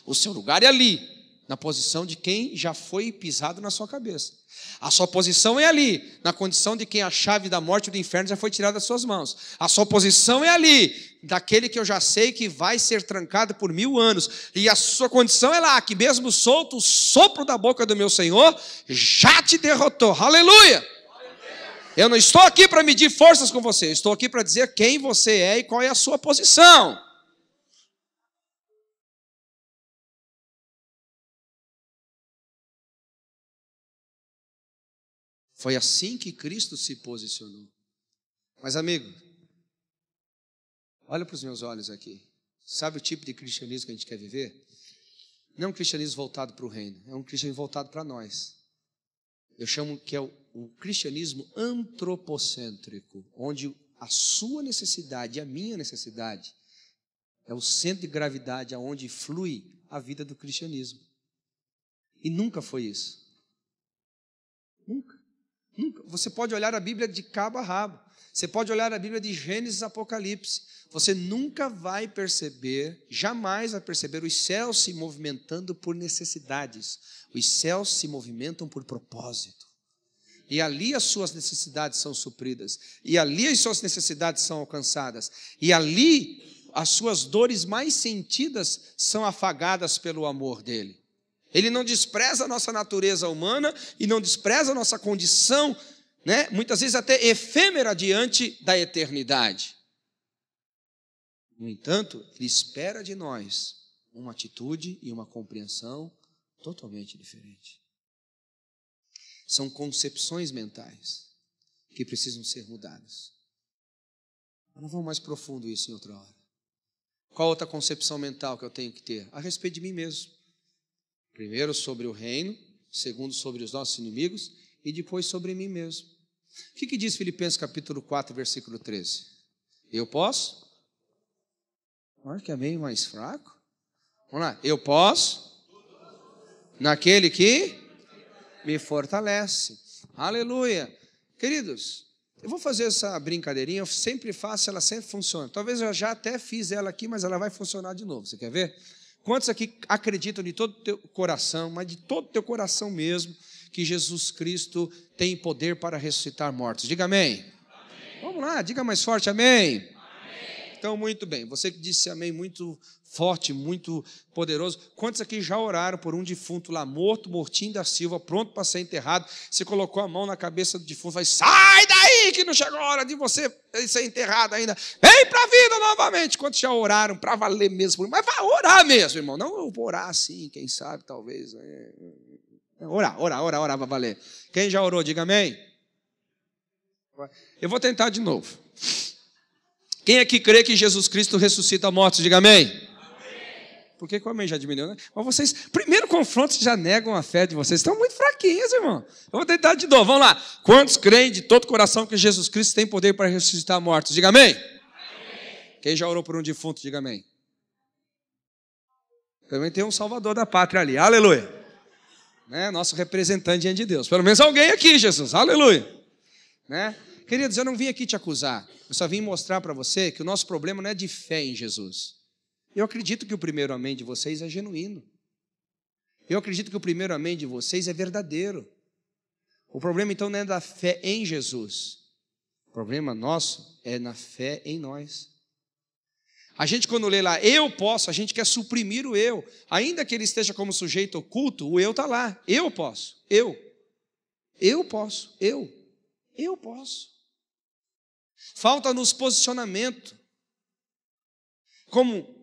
O seu lugar é ali, na posição de quem já foi pisado na sua cabeça. A sua posição é ali, na condição de quem a chave da morte e do inferno já foi tirada das suas mãos. A sua posição é ali, daquele que eu já sei que vai ser trancado por 1000 anos. E a sua condição é lá, que mesmo solto o sopro da boca do meu Senhor, já te derrotou. Aleluia! Eu não estou aqui para medir forças com você, eu estou aqui para dizer quem você é e qual é a sua posição. Foi assim que Cristo se posicionou. Mas, amigo, olha para os meus olhos aqui. Sabe o tipo de cristianismo que a gente quer viver? Não é um cristianismo voltado para o reino, é um cristianismo voltado para nós. Eu chamo que é o cristianismo antropocêntrico, onde a sua necessidade e a minha necessidade é o centro de gravidade aonde flui a vida do cristianismo. E nunca foi isso. Nunca. Você pode olhar a Bíblia de cabo a rabo. Você pode olhar a Bíblia de Gênesis a Apocalipse. Você nunca vai perceber, jamais vai perceber os céus se movimentando por necessidades. Os céus se movimentam por propósito. E ali as suas necessidades são supridas. E ali as suas necessidades são alcançadas. E ali as suas dores mais sentidas são afagadas pelo amor dele. Ele não despreza a nossa natureza humana e não despreza a nossa condição, né, muitas vezes até efêmera diante da eternidade. No entanto, ele espera de nós uma atitude e uma compreensão totalmente diferente. São concepções mentais que precisam ser mudadas. Nós vamos mais profundo isso em outra hora. Qual outra concepção mental que eu tenho que ter? A respeito de mim mesmo. Primeiro sobre o reino, segundo sobre os nossos inimigos e depois sobre mim mesmo. O que diz Filipenses capítulo 4, versículo 13? Eu posso? Olha que é meio mais fraco. Vamos lá. Eu posso naquele que me fortalece. Aleluia. Queridos, eu vou fazer essa brincadeirinha, eu sempre faço, ela sempre funciona. Talvez eu já até fiz ela aqui, mas ela vai funcionar de novo. Você quer ver? Quantos aqui acreditam de todo o teu coração, mas de todo o teu coração mesmo, que Jesus Cristo tem poder para ressuscitar mortos? Diga amém. Amém. Vamos lá, diga mais forte, amém. Amém. Então, muito bem. Você que disse amém muito forte, muito poderoso. Quantos aqui já oraram por um defunto lá, morto, mortinho da Silva, pronto para ser enterrado? Você colocou a mão na cabeça do defunto e falou: sai daí que não chegou a hora de você ser enterrado ainda. Vem para a vida novamente. Quantos já oraram para valer mesmo? Mas vai orar mesmo, irmão. Não eu vou orar assim, quem sabe, talvez. Orar para valer. Quem já orou, diga amém. Eu vou tentar de novo. Quem aqui crê que Jesus Cristo ressuscita mortos, diga amém. Por que o amém já diminuiu, né? Mas vocês, primeiro confronto, já negam a fé de vocês. Estão muito fraquinhos, irmão. Eu vou tentar de novo. Vamos lá. Quantos creem de todo coração que Jesus Cristo tem poder para ressuscitar mortos? Diga amém. Amém. Quem já orou por um defunto, diga amém. Também tem um salvador da pátria ali. Aleluia. Né? Nosso representante diante de Deus. Pelo menos alguém aqui, Jesus. Aleluia. Né? Queridos, eu não vim aqui te acusar. Eu só vim mostrar para você que o nosso problema não é de fé em Jesus. Eu acredito que o primeiro amém de vocês é genuíno. Eu acredito que o primeiro amém de vocês é verdadeiro. O problema, então, não é da fé em Jesus. O problema nosso é na fé em nós. A gente, quando lê lá, eu posso, a gente quer suprimir o eu. Ainda que ele esteja como sujeito oculto, o eu está lá. Eu posso. Eu posso. Eu posso. Falta-nos posicionamento. Como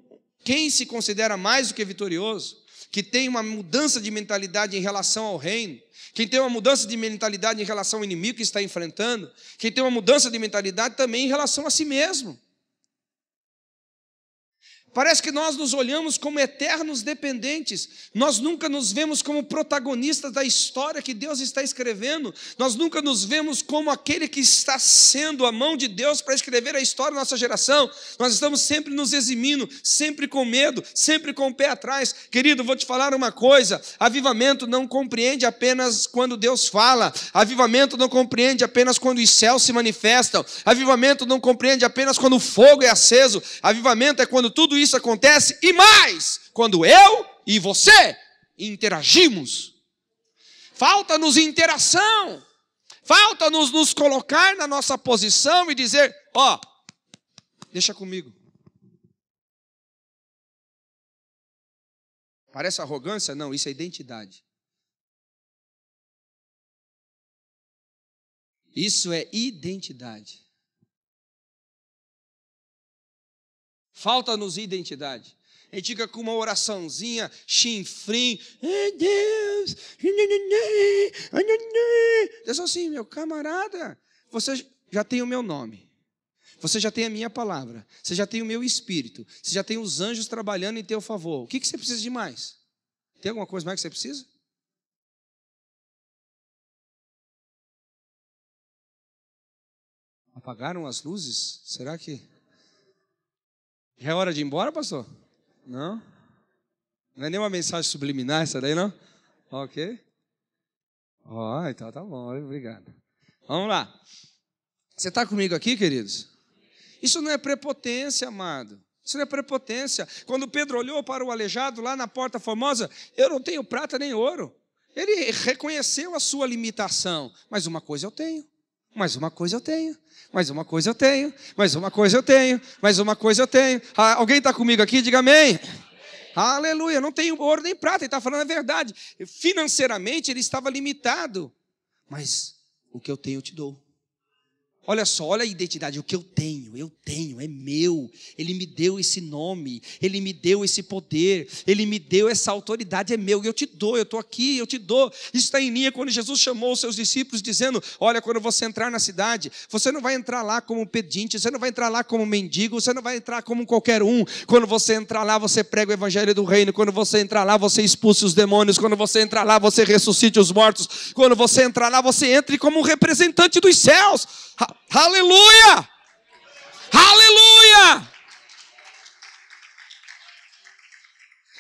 quem se considera mais do que vitorioso, que tem uma mudança de mentalidade em relação ao reino, quem tem uma mudança de mentalidade em relação ao inimigo que está enfrentando, quem tem uma mudança de mentalidade também em relação a si mesmo. Parece que nós nos olhamos como eternos dependentes. Nós nunca nos vemos como protagonistas da história que Deus está escrevendo. Nós nunca nos vemos como aquele que está sendo a mão de Deus para escrever a história da nossa geração. Nós estamos sempre nos eximindo, sempre com medo, sempre com o pé atrás. Querido, vou te falar uma coisa. Avivamento não compreende apenas quando Deus fala. Avivamento não compreende apenas quando os céus se manifestam. Avivamento não compreende apenas quando o fogo é aceso. Avivamento é quando tudo isso acontece e mais, quando eu e você interagimos. Falta-nos interação, falta-nos nos colocar na nossa posição e dizer, ó, deixa comigo. Parece arrogância? Não, isso é identidade. Isso é identidade. Falta-nos identidade. A gente fica com uma oraçãozinha, chinfrim. Deus, Deus assim, meu camarada, você já tem o meu nome. Você já tem a minha palavra. Você já tem o meu espírito. Você já tem os anjos trabalhando em teu favor. O que você precisa de mais? Tem alguma coisa mais que você precisa? Apagaram as luzes? Será que... Já é hora de ir embora, pastor? Não? Não é nenhuma mensagem subliminar essa daí, não? Ok. Então tá bom, obrigado. Vamos lá. Você está comigo aqui, queridos? Isso não é prepotência, amado. Isso não é prepotência. Quando Pedro olhou para o aleijado lá na Porta Formosa, eu não tenho prata nem ouro. Ele reconheceu a sua limitação. Mas uma coisa eu tenho. Mais uma coisa eu tenho, mais uma coisa eu tenho, mais uma coisa eu tenho, mais uma coisa eu tenho. Alguém está comigo aqui? Diga amém. Aleluia, não tenho ouro nem prata, ele está falando a verdade. Financeiramente ele estava limitado, mas o que eu tenho eu te dou. Olha só, olha a identidade, o que eu tenho, é meu. Ele me deu esse nome, Ele me deu esse poder, Ele me deu essa autoridade, é meu. E eu te dou, eu estou aqui, eu te dou. Isso está em linha quando Jesus chamou os seus discípulos dizendo, olha, quando você entrar na cidade, você não vai entrar lá como pedinte, você não vai entrar lá como mendigo, você não vai entrar como qualquer um. Quando você entrar lá, você prega o evangelho do reino. Quando você entrar lá, você expulse os demônios. Quando você entrar lá, você ressuscite os mortos. Quando você entrar lá, você entre como um representante dos céus. Aleluia! Aleluia!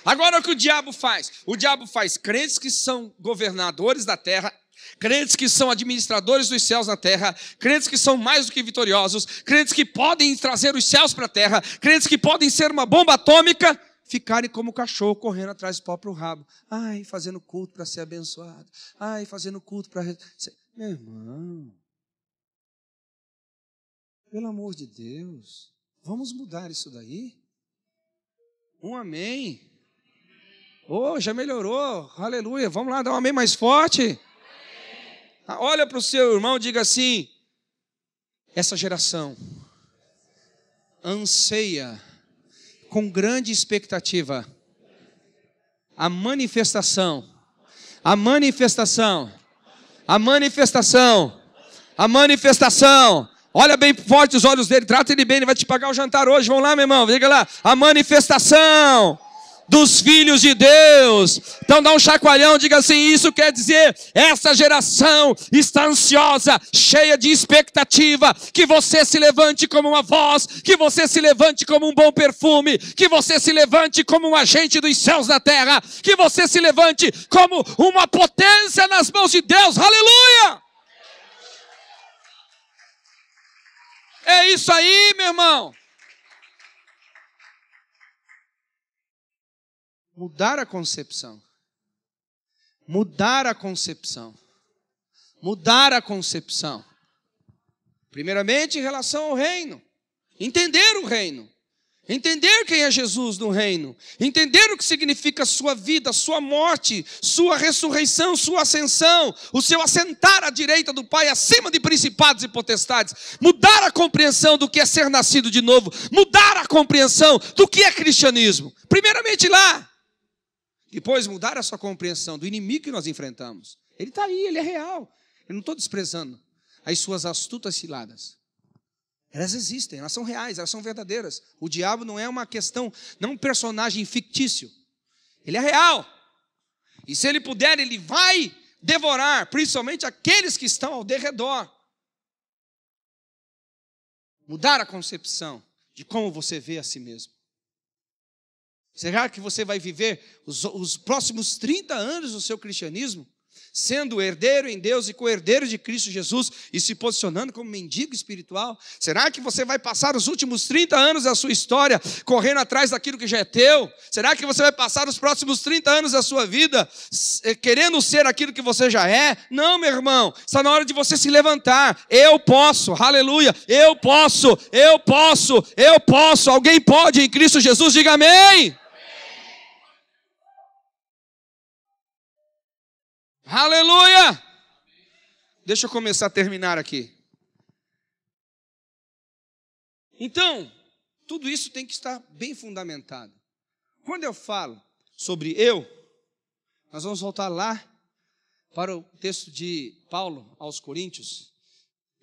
Agora o que o diabo faz? O diabo faz crentes que são governadores da terra, crentes que são administradores dos céus na terra, crentes que são mais do que vitoriosos, crentes que podem trazer os céus para a terra, crentes que podem ser uma bomba atômica, ficarem como cachorro correndo atrás do próprio rabo. Ai, fazendo culto para ser abençoado. Ai, fazendo culto para... Meu irmão... Pelo amor de Deus, vamos mudar isso daí? Um amém. Oh, já melhorou, aleluia. Vamos lá, dá um amém mais forte. Olha para o seu irmão e diga assim, essa geração anseia com grande expectativa a manifestação, a manifestação, a manifestação, a manifestação. Olha bem forte os olhos dele, trata ele bem, ele vai te pagar o jantar hoje. Vamos lá, meu irmão, diga lá. A manifestação dos filhos de Deus. Então dá um chacoalhão, diga assim, isso quer dizer, essa geração está ansiosa, cheia de expectativa, que você se levante como uma voz, que você se levante como um bom perfume, que você se levante como um agente dos céus na terra, que você se levante como uma potência nas mãos de Deus. Aleluia! É isso aí, meu irmão. Mudar a concepção. Mudar a concepção. Mudar a concepção. Primeiramente, em relação ao reino. Entender o reino. Entender quem é Jesus no reino. Entender o que significa sua vida, sua morte, sua ressurreição, sua ascensão, o seu assentar à direita do Pai acima de principados e potestades. Mudar a compreensão do que é ser nascido de novo. Mudar a compreensão do que é cristianismo. Primeiramente lá. Depois, mudar a sua compreensão do inimigo que nós enfrentamos. Ele está aí, ele é real. Eu não estou desprezando as suas astutas ciladas. Elas existem, elas são reais, elas são verdadeiras. O diabo não é uma questão, não um personagem fictício. Ele é real. E se ele puder, ele vai devorar, principalmente aqueles que estão ao derredor. Mudar a concepção de como você vê a si mesmo. Será que você vai viver os próximos 30 anos do seu cristianismo sendo herdeiro em Deus e co-herdeiro de Cristo Jesus e se posicionando como mendigo espiritual? Será que você vai passar os últimos 30 anos da sua história correndo atrás daquilo que já é teu? Será que você vai passar os próximos 30 anos da sua vida querendo ser aquilo que você já é? Não, meu irmão, está na hora de você se levantar. Eu posso, aleluia, eu posso, eu posso, eu posso. Alguém pode em Cristo Jesus, diga amém. Aleluia! Deixa eu começar a terminar aqui. Então, tudo isso tem que estar bem fundamentado. Quando eu falo sobre eu, nós vamos voltar lá para o texto de Paulo aos Coríntios,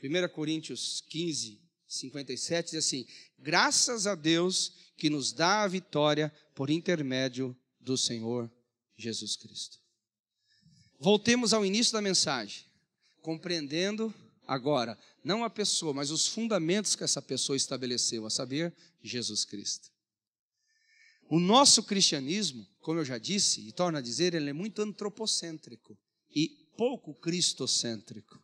1 Coríntios 15, 57, diz assim: graças a Deus que nos dá a vitória por intermédio do Senhor Jesus Cristo. Voltemos ao início da mensagem, compreendendo agora, não a pessoa, mas os fundamentos que essa pessoa estabeleceu, a saber, Jesus Cristo. O nosso cristianismo, como eu já disse, e torno a dizer, ele é muito antropocêntrico e pouco cristocêntrico.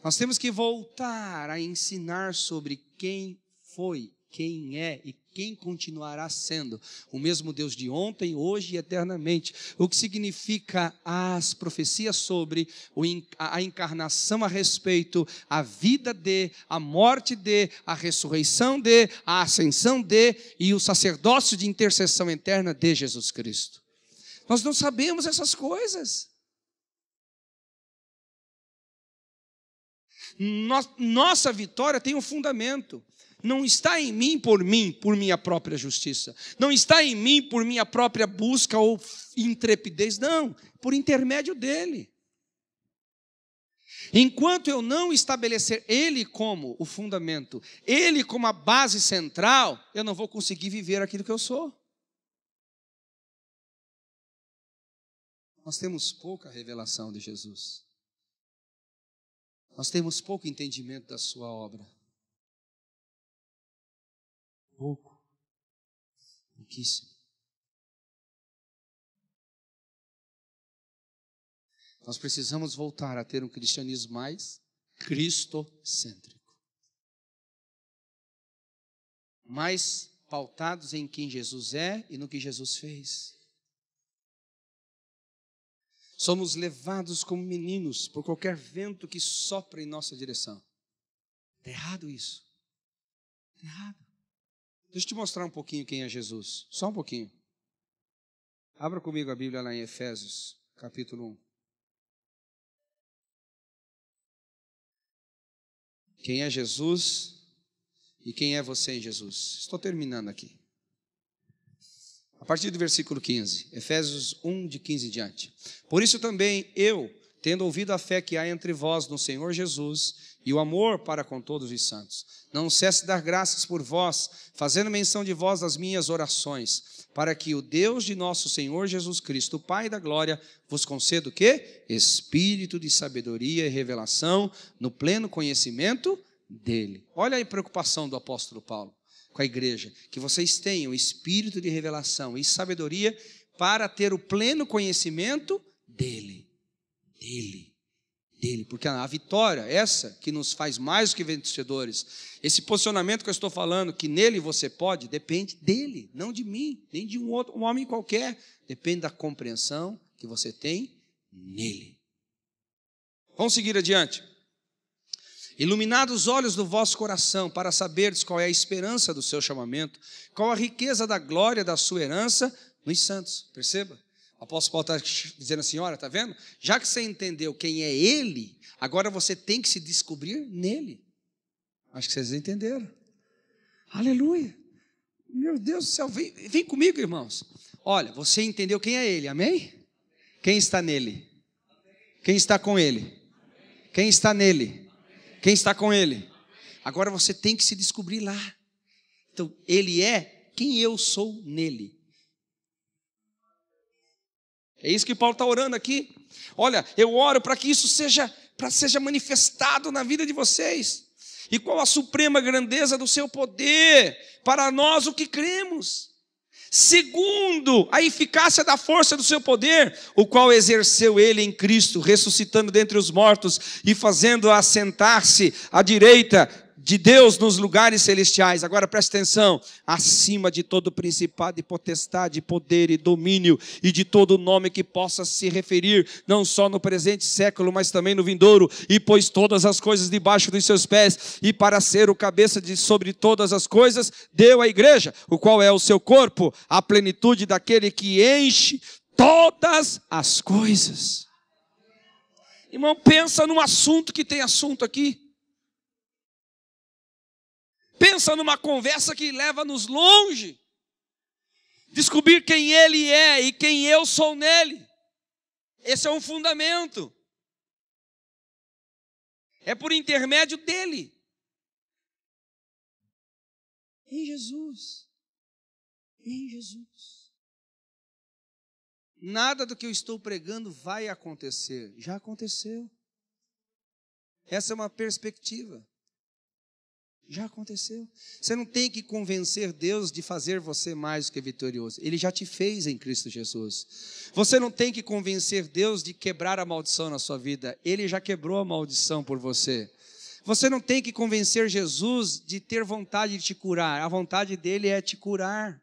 Nós temos que voltar a ensinar sobre quem foi, quem é e quem continuará sendo o mesmo Deus de ontem, hoje e eternamente. O que significa as profecias sobre a encarnação a respeito, a vida de, a morte de, a ressurreição de, a ascensão de e o sacerdócio de intercessão eterna de Jesus Cristo. Nós não sabemos essas coisas. Nossa vitória tem um fundamento. Não está em mim, por minha própria justiça. Não está em mim, por minha própria busca ou intrepidez. Não, por intermédio dele. Enquanto eu não estabelecer ele como o fundamento, ele como a base central, eu não vou conseguir viver aquilo que eu sou. Nós temos pouca revelação de Jesus. Nós temos pouco entendimento da sua obra. Pouquíssimo. Nós precisamos voltar a ter um cristianismo mais cristocêntrico. Mais pautados em quem Jesus é e no que Jesus fez. Somos levados como meninos por qualquer vento que sopra em nossa direção. Está errado isso. Está errado. Deixa eu te mostrar um pouquinho quem é Jesus. Só um pouquinho. Abra comigo a Bíblia lá em Efésios, capítulo 1. Quem é Jesus e quem é você em Jesus. Estou terminando aqui. A partir do versículo 15. Efésios 1, de 15 em diante. Por isso também eu, tendo ouvido a fé que há entre vós no Senhor Jesus e o amor para com todos os santos, não cesse de dar graças por vós, fazendo menção de vós nas minhas orações, para que o Deus de nosso Senhor Jesus Cristo, o Pai da glória, vos conceda o quê? Espírito de sabedoria e revelação no pleno conhecimento dele. Olha a preocupação do apóstolo Paulo com a igreja, que vocês tenham espírito de revelação e sabedoria para ter o pleno conhecimento dele. Porque a vitória, essa que nos faz mais do que vencedores, esse posicionamento que eu estou falando, que nele você pode, depende dele, não de mim, nem de um homem qualquer, depende da compreensão que você tem nele. Vamos seguir adiante. Iluminados os olhos do vosso coração, para saberdes qual é a esperança do seu chamamento, qual a riqueza da glória da sua herança nos santos. Perceba? O apóstolo Paulo está dizendo assim, olha, está vendo? Já que você entendeu quem é ele, agora você tem que se descobrir nele. Acho que vocês entenderam. Aleluia. Meu Deus do céu, vem comigo, irmãos. Olha, você entendeu quem é Ele, amém? Quem está nele? Quem está com Ele? Quem está nele? Quem está com Ele? Agora você tem que se descobrir lá. Então, Ele é quem eu sou nele. É isso que Paulo está orando aqui. Olha, eu oro para que isso seja manifestado na vida de vocês. E qual a suprema grandeza do seu poder para nós o que cremos. Segundo a eficácia da força do seu poder, o qual exerceu ele em Cristo, ressuscitando dentre os mortos e fazendo assentar-se à direita de Deus nos lugares celestiais. Agora presta atenção, acima de todo principado e potestade, poder e domínio e de todo nome que possa se referir, não só no presente século, mas também no vindouro, e pôs todas as coisas debaixo dos seus pés, e para ser o cabeça sobre todas as coisas, deu à igreja, o qual é o seu corpo, a plenitude daquele que enche todas as coisas. Irmão, pensa num assunto que tem assunto aqui. Pensa numa conversa que leva-nos longe. Descobrir quem Ele é e quem eu sou nele. Esse é um fundamento. É por intermédio dele. Em Jesus. Em Jesus. Nada do que eu estou pregando vai acontecer. Já aconteceu. Essa é uma perspectiva. Já aconteceu. Você não tem que convencer Deus de fazer você mais do que vitorioso. Ele já te fez em Cristo Jesus. Você não tem que convencer Deus de quebrar a maldição na sua vida. Ele já quebrou a maldição por você. Você não tem que convencer Jesus de ter vontade de te curar. A vontade dele é te curar.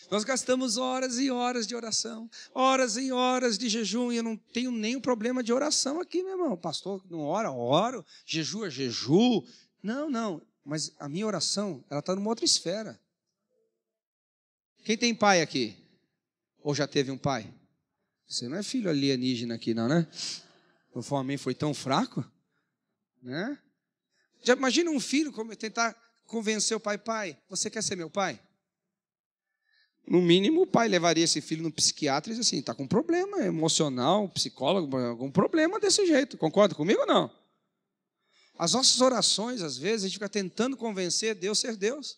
Nós gastamos horas e horas de oração, horas e horas de jejum, e eu não tenho nenhum problema de oração aqui, meu irmão. Pastor, não ora, oro, jejum é jejum. Não, mas a minha oração, ela está numa outra esfera. Quem tem pai aqui? Ou já teve um pai? Você não é filho alienígena aqui não, né? O homem foi tão fraco, né? Já imagina um filho tentar convencer o pai, você quer ser meu pai? No mínimo, o pai levaria esse filho no psiquiatra e diz assim, está com problema emocional, psicólogo, algum problema desse jeito. Concorda comigo ou não? As nossas orações, às vezes, a gente fica tentando convencer Deus ser Deus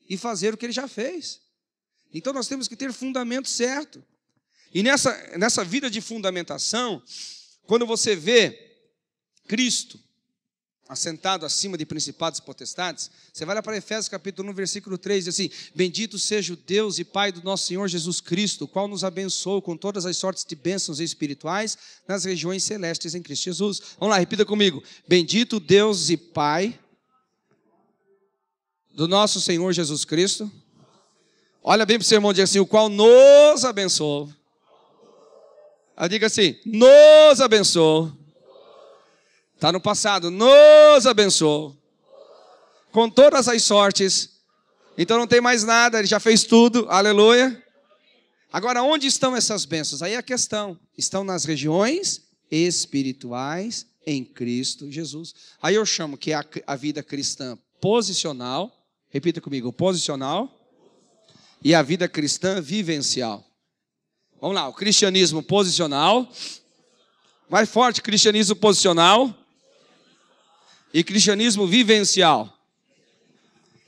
e fazer o que Ele já fez. Então, nós temos que ter fundamento certo. E nessa vida de fundamentação, quando você vê Cristo assentado acima de principados e potestades, você vai lá para Efésios capítulo 1, versículo 3, diz assim, bendito seja o Deus e Pai do nosso Senhor Jesus Cristo, o qual nos abençoou com todas as sortes de bênçãos espirituais nas regiões celestes em Cristo Jesus. Vamos lá, repita comigo, bendito Deus e Pai do nosso Senhor Jesus Cristo, olha bem para o seu irmão e diga assim, o qual nos abençoou, diga assim, nos abençoou. Está no passado, nos abençoou com todas as sortes. Então não tem mais nada, Ele já fez tudo, aleluia. Agora, onde estão essas bênçãos? Aí é a questão, estão nas regiões espirituais em Cristo Jesus. Aí eu chamo que é a vida cristã posicional, repita comigo, posicional, e a vida cristã vivencial. Vamos lá, o cristianismo posicional, mais forte, cristianismo posicional, e cristianismo vivencial.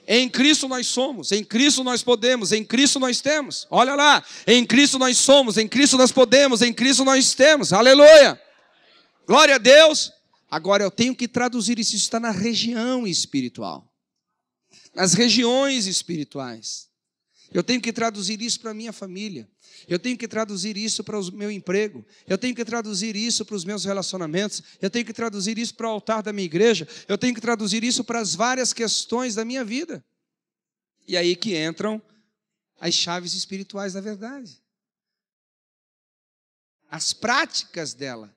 Em Cristo nós somos, em Cristo nós podemos, em Cristo nós temos. Olha lá, em Cristo nós somos, em Cristo nós podemos, em Cristo nós temos. Aleluia! Glória a Deus! Agora eu tenho que traduzir isso está na região espiritual. Nas regiões espirituais. Eu tenho que traduzir isso para a minha família. Eu tenho que traduzir isso para o meu emprego. Eu tenho que traduzir isso para os meus relacionamentos. Eu tenho que traduzir isso para o altar da minha igreja. Eu tenho que traduzir isso para as várias questões da minha vida. E aí que entram as chaves espirituais da verdade. As práticas dela.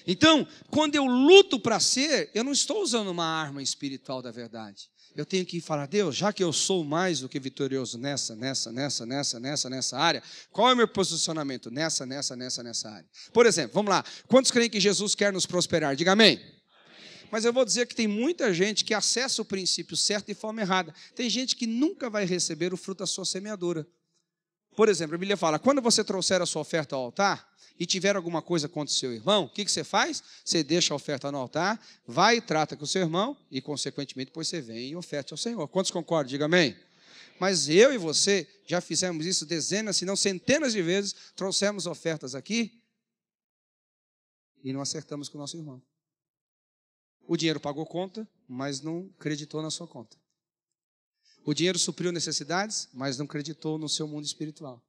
Então, quando eu luto para ser, eu não estou usando uma arma espiritual da verdade. Eu tenho que falar, Deus, já que eu sou mais do que vitorioso nessa área, qual é o meu posicionamento? Nessa área. Por exemplo, vamos lá. Quantos creem que Jesus quer nos prosperar? Diga amém. Mas eu vou dizer que tem muita gente que acessa o princípio certo de forma errada. Tem gente que nunca vai receber o fruto da sua semeadura. Por exemplo, a Bíblia fala, quando você trouxer a sua oferta ao altar e tiver alguma coisa contra o seu irmão, o que você faz? Você deixa a oferta no altar, vai e trata com o seu irmão e, consequentemente, depois você vem e oferte ao Senhor. Quantos concordam? Diga amém. Mas eu e você já fizemos isso dezenas, se não centenas de vezes, trouxemos ofertas aqui e não acertamos com o nosso irmão. O dinheiro pagou conta, mas não creditou na sua conta. O dinheiro supriu necessidades, mas não creditou no seu mundo espiritual.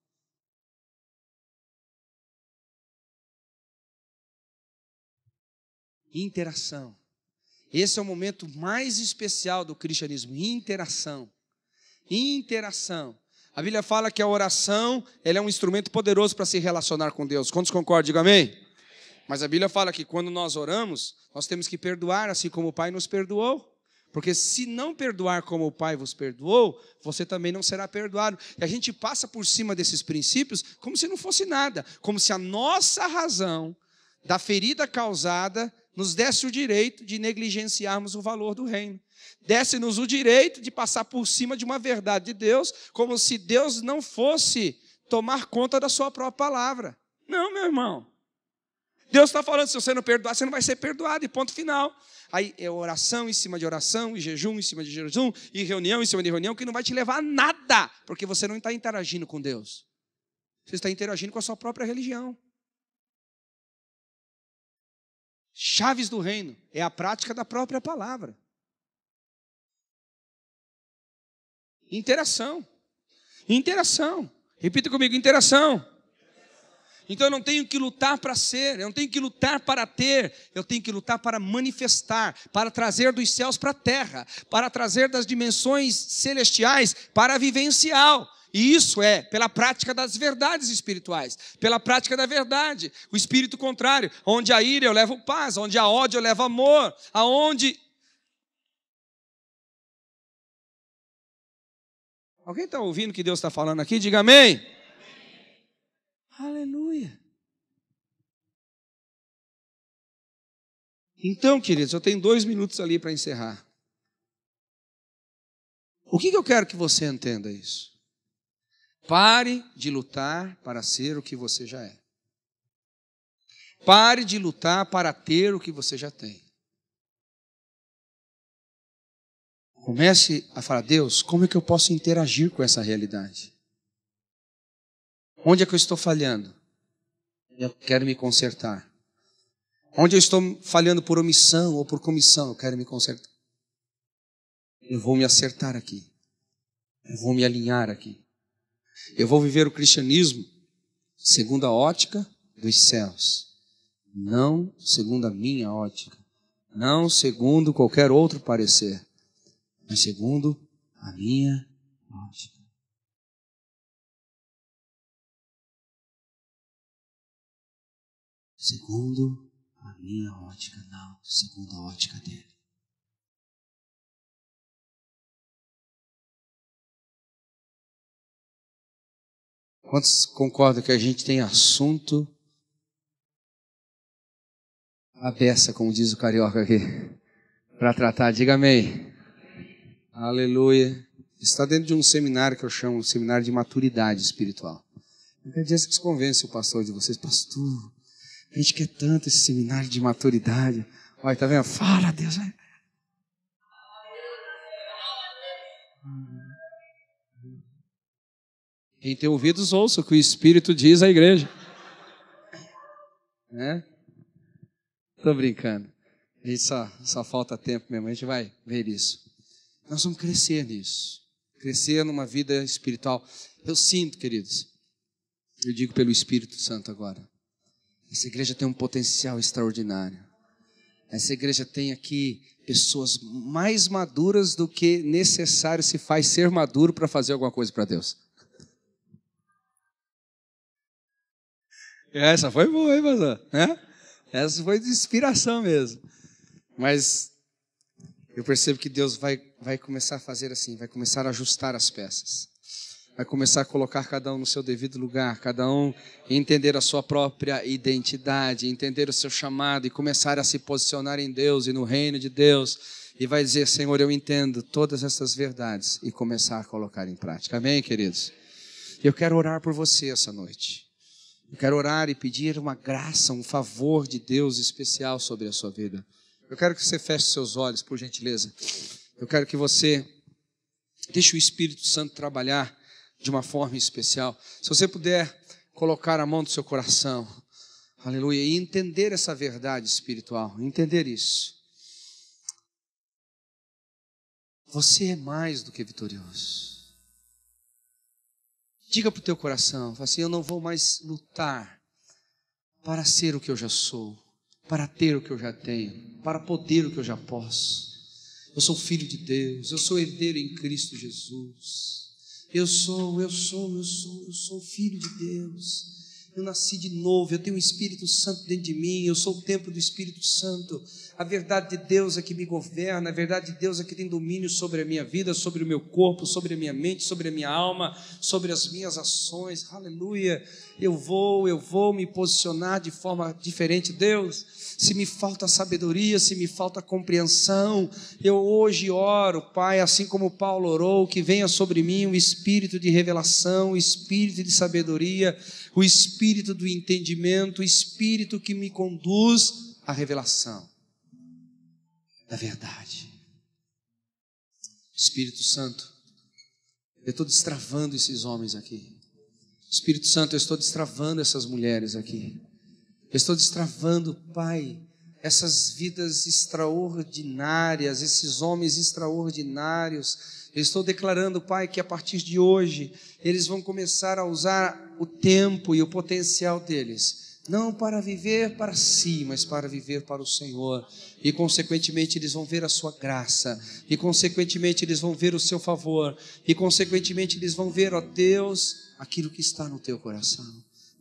Interação. Esse é o momento mais especial do cristianismo. Interação. Interação. A Bíblia fala que a oração ela é um instrumento poderoso para se relacionar com Deus. Quantos concordam? Diga amém. Mas a Bíblia fala que quando nós oramos, nós temos que perdoar assim como o Pai nos perdoou. Porque se não perdoar como o Pai vos perdoou, você também não será perdoado. E a gente passa por cima desses princípios como se não fosse nada. Como se a nossa razão da ferida causada nos desse o direito de negligenciarmos o valor do reino. Desse-nos o direito de passar por cima de uma verdade de Deus, como se Deus não fosse tomar conta da sua própria palavra. Não, meu irmão. Deus está falando, se você não perdoar, você não vai ser perdoado, e ponto final. Aí é oração em cima de oração, e jejum em cima de jejum, e reunião em cima de reunião, que não vai te levar a nada, porque você não está interagindo com Deus. Você está interagindo com a sua própria religião. Chaves do reino é a prática da própria palavra. Interação. Interação. Repita comigo, interação. Então eu não tenho que lutar para ser, eu não tenho que lutar para ter, eu tenho que lutar para manifestar, para trazer dos céus para a terra, para trazer das dimensões celestiais para a vivencial. E isso é pela prática das verdades espirituais, pela prática da verdade. O espírito contrário, onde a ira eu levo paz, onde a ódio eu levo amor, aonde... Alguém está ouvindo o que Deus está falando aqui? Diga amém. Aleluia. Então, queridos, eu tenho 2 minutos ali para encerrar. O que eu quero que você entenda isso? Pare de lutar para ser o que você já é. Pare de lutar para ter o que você já tem. Comece a falar, Deus, como é que eu posso interagir com essa realidade? Onde é que eu estou falhando? Eu quero me consertar. Onde eu estou falhando por omissão ou por comissão, eu quero me consertar. Eu vou me acertar aqui. Eu vou me alinhar aqui. Eu vou viver o cristianismo segundo a ótica dos céus. Não segundo a minha ótica. Não segundo qualquer outro parecer. Mas segundo a minha ótica. Segundo a minha ótica, não, segundo a ótica dele. Quantos concordam que a gente tem assunto à beça, como diz o carioca aqui, para tratar? Diga amém. Aleluia. Está dentro de um seminário que eu chamo de seminário de maturidade espiritual. Qualquer dia vocês convencem o pastor de vocês, pastor, a gente quer tanto esse seminário de maturidade. Olha, tá vendo? Fala, Deus. Quem tem ouvidos, ouça o que o Espírito diz à igreja. Estou brincando. A gente só falta tempo mesmo, a gente vai ver isso. Nós vamos crescer nisso. Crescer numa vida espiritual. Eu sinto, queridos, eu digo pelo Espírito Santo agora, essa igreja tem um potencial extraordinário. Essa igreja tem aqui pessoas mais maduras do que necessário se faz ser maduro para fazer alguma coisa para Deus. Essa foi boa, hein, pastor? Essa foi de inspiração mesmo. Mas eu percebo que Deus vai começar a fazer assim, vai começar a ajustar as peças. vai começar a colocar cada um no seu devido lugar, cada um entender a sua própria identidade, entender o seu chamado e começar a se posicionar em Deus e no reino de Deus. E vai dizer, Senhor, eu entendo todas essas verdades e começar a colocar em prática. Amém, queridos? Eu quero orar por você essa noite. Eu quero orar e pedir uma graça, um favor de Deus especial sobre a sua vida. Eu quero que você feche seus olhos, por gentileza. Eu quero que você deixe o Espírito Santo trabalhar de uma forma especial. Se você puder colocar a mão no seu coração, aleluia, e entender essa verdade espiritual, entender isso. Você é mais do que vitorioso. Diga para o teu coração, fala assim, eu não vou mais lutar para ser o que eu já sou, para ter o que eu já tenho, para poder o que eu já posso. Eu sou filho de Deus, eu sou herdeiro em Cristo Jesus. Eu sou filho de Deus. Eu nasci de novo, eu tenho o Espírito Santo dentro de mim, eu sou o templo do Espírito Santo. A verdade de Deus é que me governa, a verdade de Deus é que tem domínio sobre a minha vida, sobre o meu corpo, sobre a minha mente, sobre a minha alma, sobre as minhas ações. Aleluia! Eu vou me posicionar de forma diferente. Deus, se me falta sabedoria, se me falta compreensão, eu hoje oro, Pai, assim como Paulo orou, que venha sobre mim o espírito de revelação, o espírito de sabedoria, o espírito do entendimento, o espírito que me conduz à revelação da verdade. Espírito Santo, eu estou destravando esses homens aqui. Espírito Santo, eu estou destravando essas mulheres aqui. Eu estou destravando, Pai, essas vidas extraordinárias, esses homens extraordinários. Eu estou declarando, Pai, que a partir de hoje eles vão começar a usar o tempo e o potencial deles, não para viver para si, mas para viver para o Senhor. E consequentemente eles vão ver a sua graça, e consequentemente eles vão ver o seu favor, e consequentemente eles vão ver, ó Deus, aquilo que está no teu coração.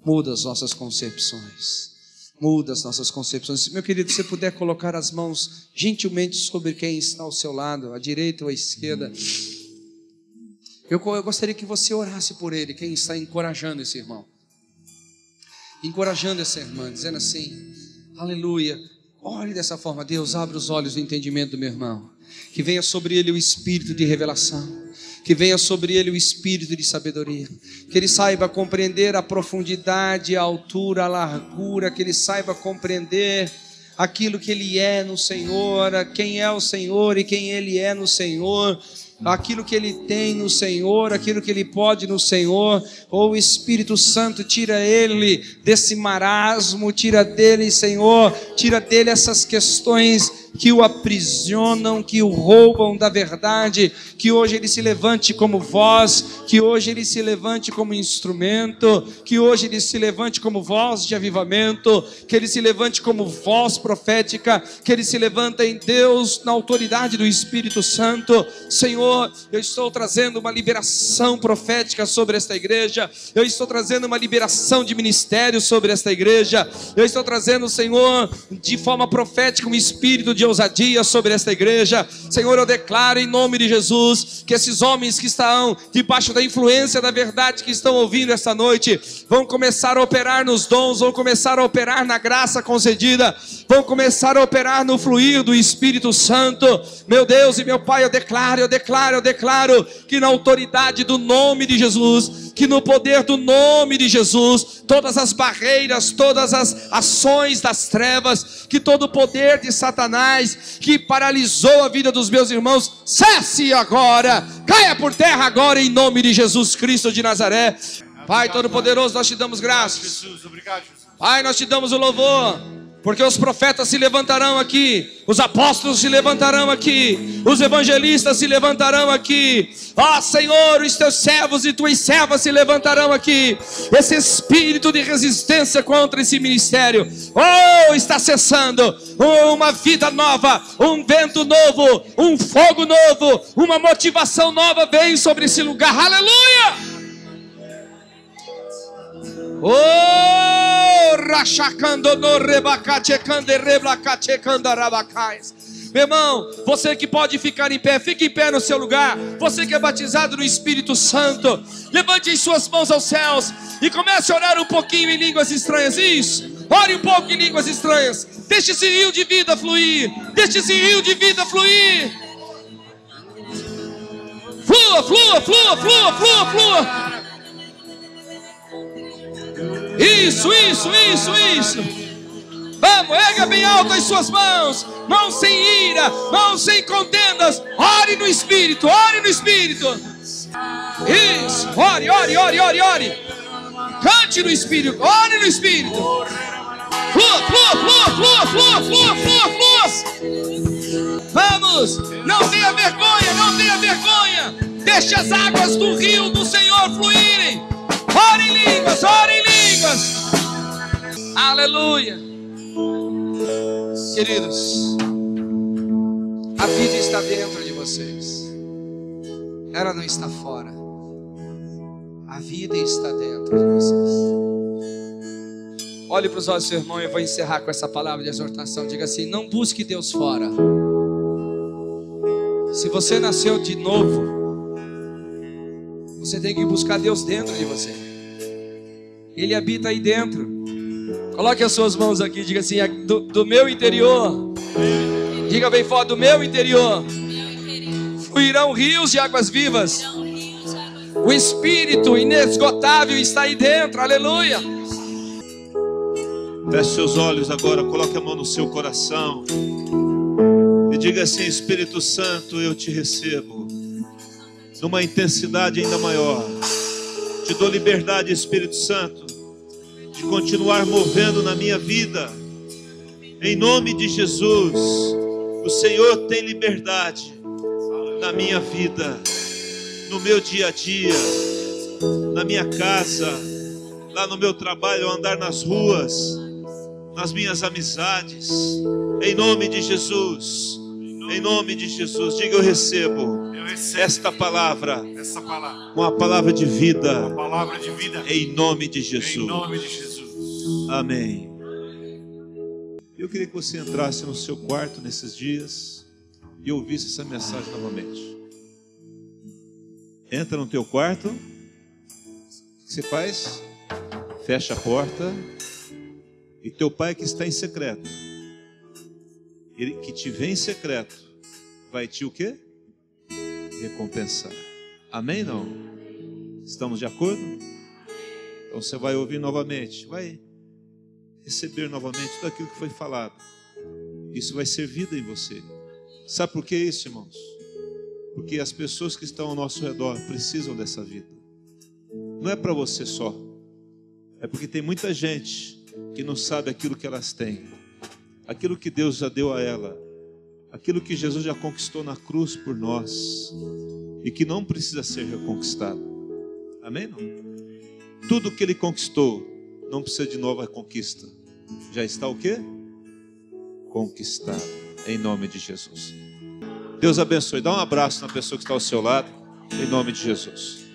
Muda as nossas concepções. Muda as nossas concepções. Meu querido, se você puder colocar as mãos gentilmente sobre quem está ao seu lado, à direita ou à esquerda, eu gostaria que você orasse por ele, quem está encorajando esse irmão, encorajando essa irmã, dizendo assim, aleluia, olhe dessa forma, Deus, abre os olhos do entendimento do meu irmão, que venha sobre ele o espírito de revelação, que venha sobre ele o espírito de sabedoria, que ele saiba compreender a profundidade, a altura, a largura, que ele saiba compreender aquilo que ele é no Senhor, quem é o Senhor e quem ele é no Senhor, aquilo que ele tem no Senhor, aquilo que ele pode no Senhor. O Espírito Santo, tira ele desse marasmo, tira dele, Senhor, tira dele essas questões que o aprisionam, que o roubam da verdade, que hoje ele se levante como voz, que hoje ele se levante como instrumento, que hoje ele se levante como voz de avivamento, que ele se levante como voz profética, que ele se levanta em Deus, na autoridade do Espírito Santo. Senhor, eu estou trazendo uma liberação profética sobre esta igreja, eu estou trazendo uma liberação de ministério sobre esta igreja, eu estou trazendo, Senhor, de forma profética um espírito de ousadia sobre esta igreja. Senhor, eu declaro em nome de Jesus que esses homens que estão debaixo da influência da verdade, que estão ouvindo esta noite, vão começar a operar nos dons, vão começar a operar na graça concedida, vão começar a operar no fluir do Espírito Santo. Meu Deus e meu Pai, eu declaro que na autoridade do nome de Jesus, que no poder do nome de Jesus, todas as barreiras, todas as ações das trevas, que todo o poder de Satanás que paralisou a vida dos meus irmãos, cesse agora, caia por terra agora em nome de Jesus Cristo de Nazaré. Pai Todo-Poderoso, nós te damos graças. Pai, nós te damos o louvor, porque os profetas se levantarão aqui, os apóstolos se levantarão aqui, os evangelistas se levantarão aqui. Ó Senhor, os teus servos e tuas servas se levantarão aqui. Esse espírito de resistência contra esse ministério, está cessando. Uma vida nova, um vento novo, um fogo novo, uma motivação nova vem sobre esse lugar. Aleluia! Meu irmão, você que pode ficar em pé, fique em pé no seu lugar. Você que é batizado no Espírito Santo, levante as suas mãos aos céus e comece a orar um pouquinho em línguas estranhas. Isso, ore um pouco em línguas estranhas. Deixe esse rio de vida fluir. Deixe esse rio de vida fluir. Flua, flua, flua, flua, flua, flua. Isso, isso, isso, isso. Vamos, erga bem alto as suas mãos. Mãos sem ira, mãos sem contendas. Ore no Espírito, ore no Espírito. Isso, ore, ore, ore, ore, ore. Cante no Espírito, ore no Espírito. Flua, flua, flua, flua, flua, flua, flua, flua. Vamos, não tenha vergonha, não tenha vergonha. Deixe as águas do rio do Senhor fluírem. Ore em línguas, ore em línguas. Aleluia. Queridos, a vida está dentro de vocês. Ela não está fora. A vida está dentro de vocês. Olhe para os olhos do seu irmão e eu vou encerrar com essa palavra de exortação. Diga assim: não busque Deus fora. Se você nasceu de novo, você tem que buscar Deus dentro de você. Ele habita aí dentro. Coloque as suas mãos aqui, diga assim: do meu interior. Diga bem forte: do meu interior fluirão rios de águas vivas. O Espírito inesgotável está aí dentro. Aleluia. Feche seus olhos agora, coloque a mão no seu coração e diga assim: Espírito Santo, eu te recebo numa intensidade ainda maior. Te dou liberdade, Espírito Santo, de continuar movendo na minha vida. Em nome de Jesus, o Senhor tem liberdade na minha vida, no meu dia a dia, na minha casa, lá no meu trabalho, ao andar nas ruas, nas minhas amizades. Em nome de Jesus, em nome de Jesus, diga: eu recebo esta palavra, uma palavra de vida, em nome de Jesus. Amém. Eu queria que você entrasse no seu quarto nesses dias e ouvisse essa mensagem novamente. Entra no teu quarto. O que você faz? Fecha a porta. E teu pai que está em secreto, ele que te vê em secreto, vai te o quê? Recompensar. Amém? Não? Estamos de acordo? Então você vai ouvir novamente, vai receber novamente tudo aquilo que foi falado. Isso vai ser vida em você. Sabe por que isso, irmãos? Porque as pessoas que estão ao nosso redor precisam dessa vida. Não é para você só. É porque tem muita gente que não sabe aquilo que elas têm, aquilo que Deus já deu a ela, aquilo que Jesus já conquistou na cruz por nós e que não precisa ser reconquistado. Amém? Não? Tudo que Ele conquistou não precisa de nova conquista. Já está o quê? Conquistado. Em nome de Jesus. Deus abençoe. Dá um abraço na pessoa que está ao seu lado. Em nome de Jesus.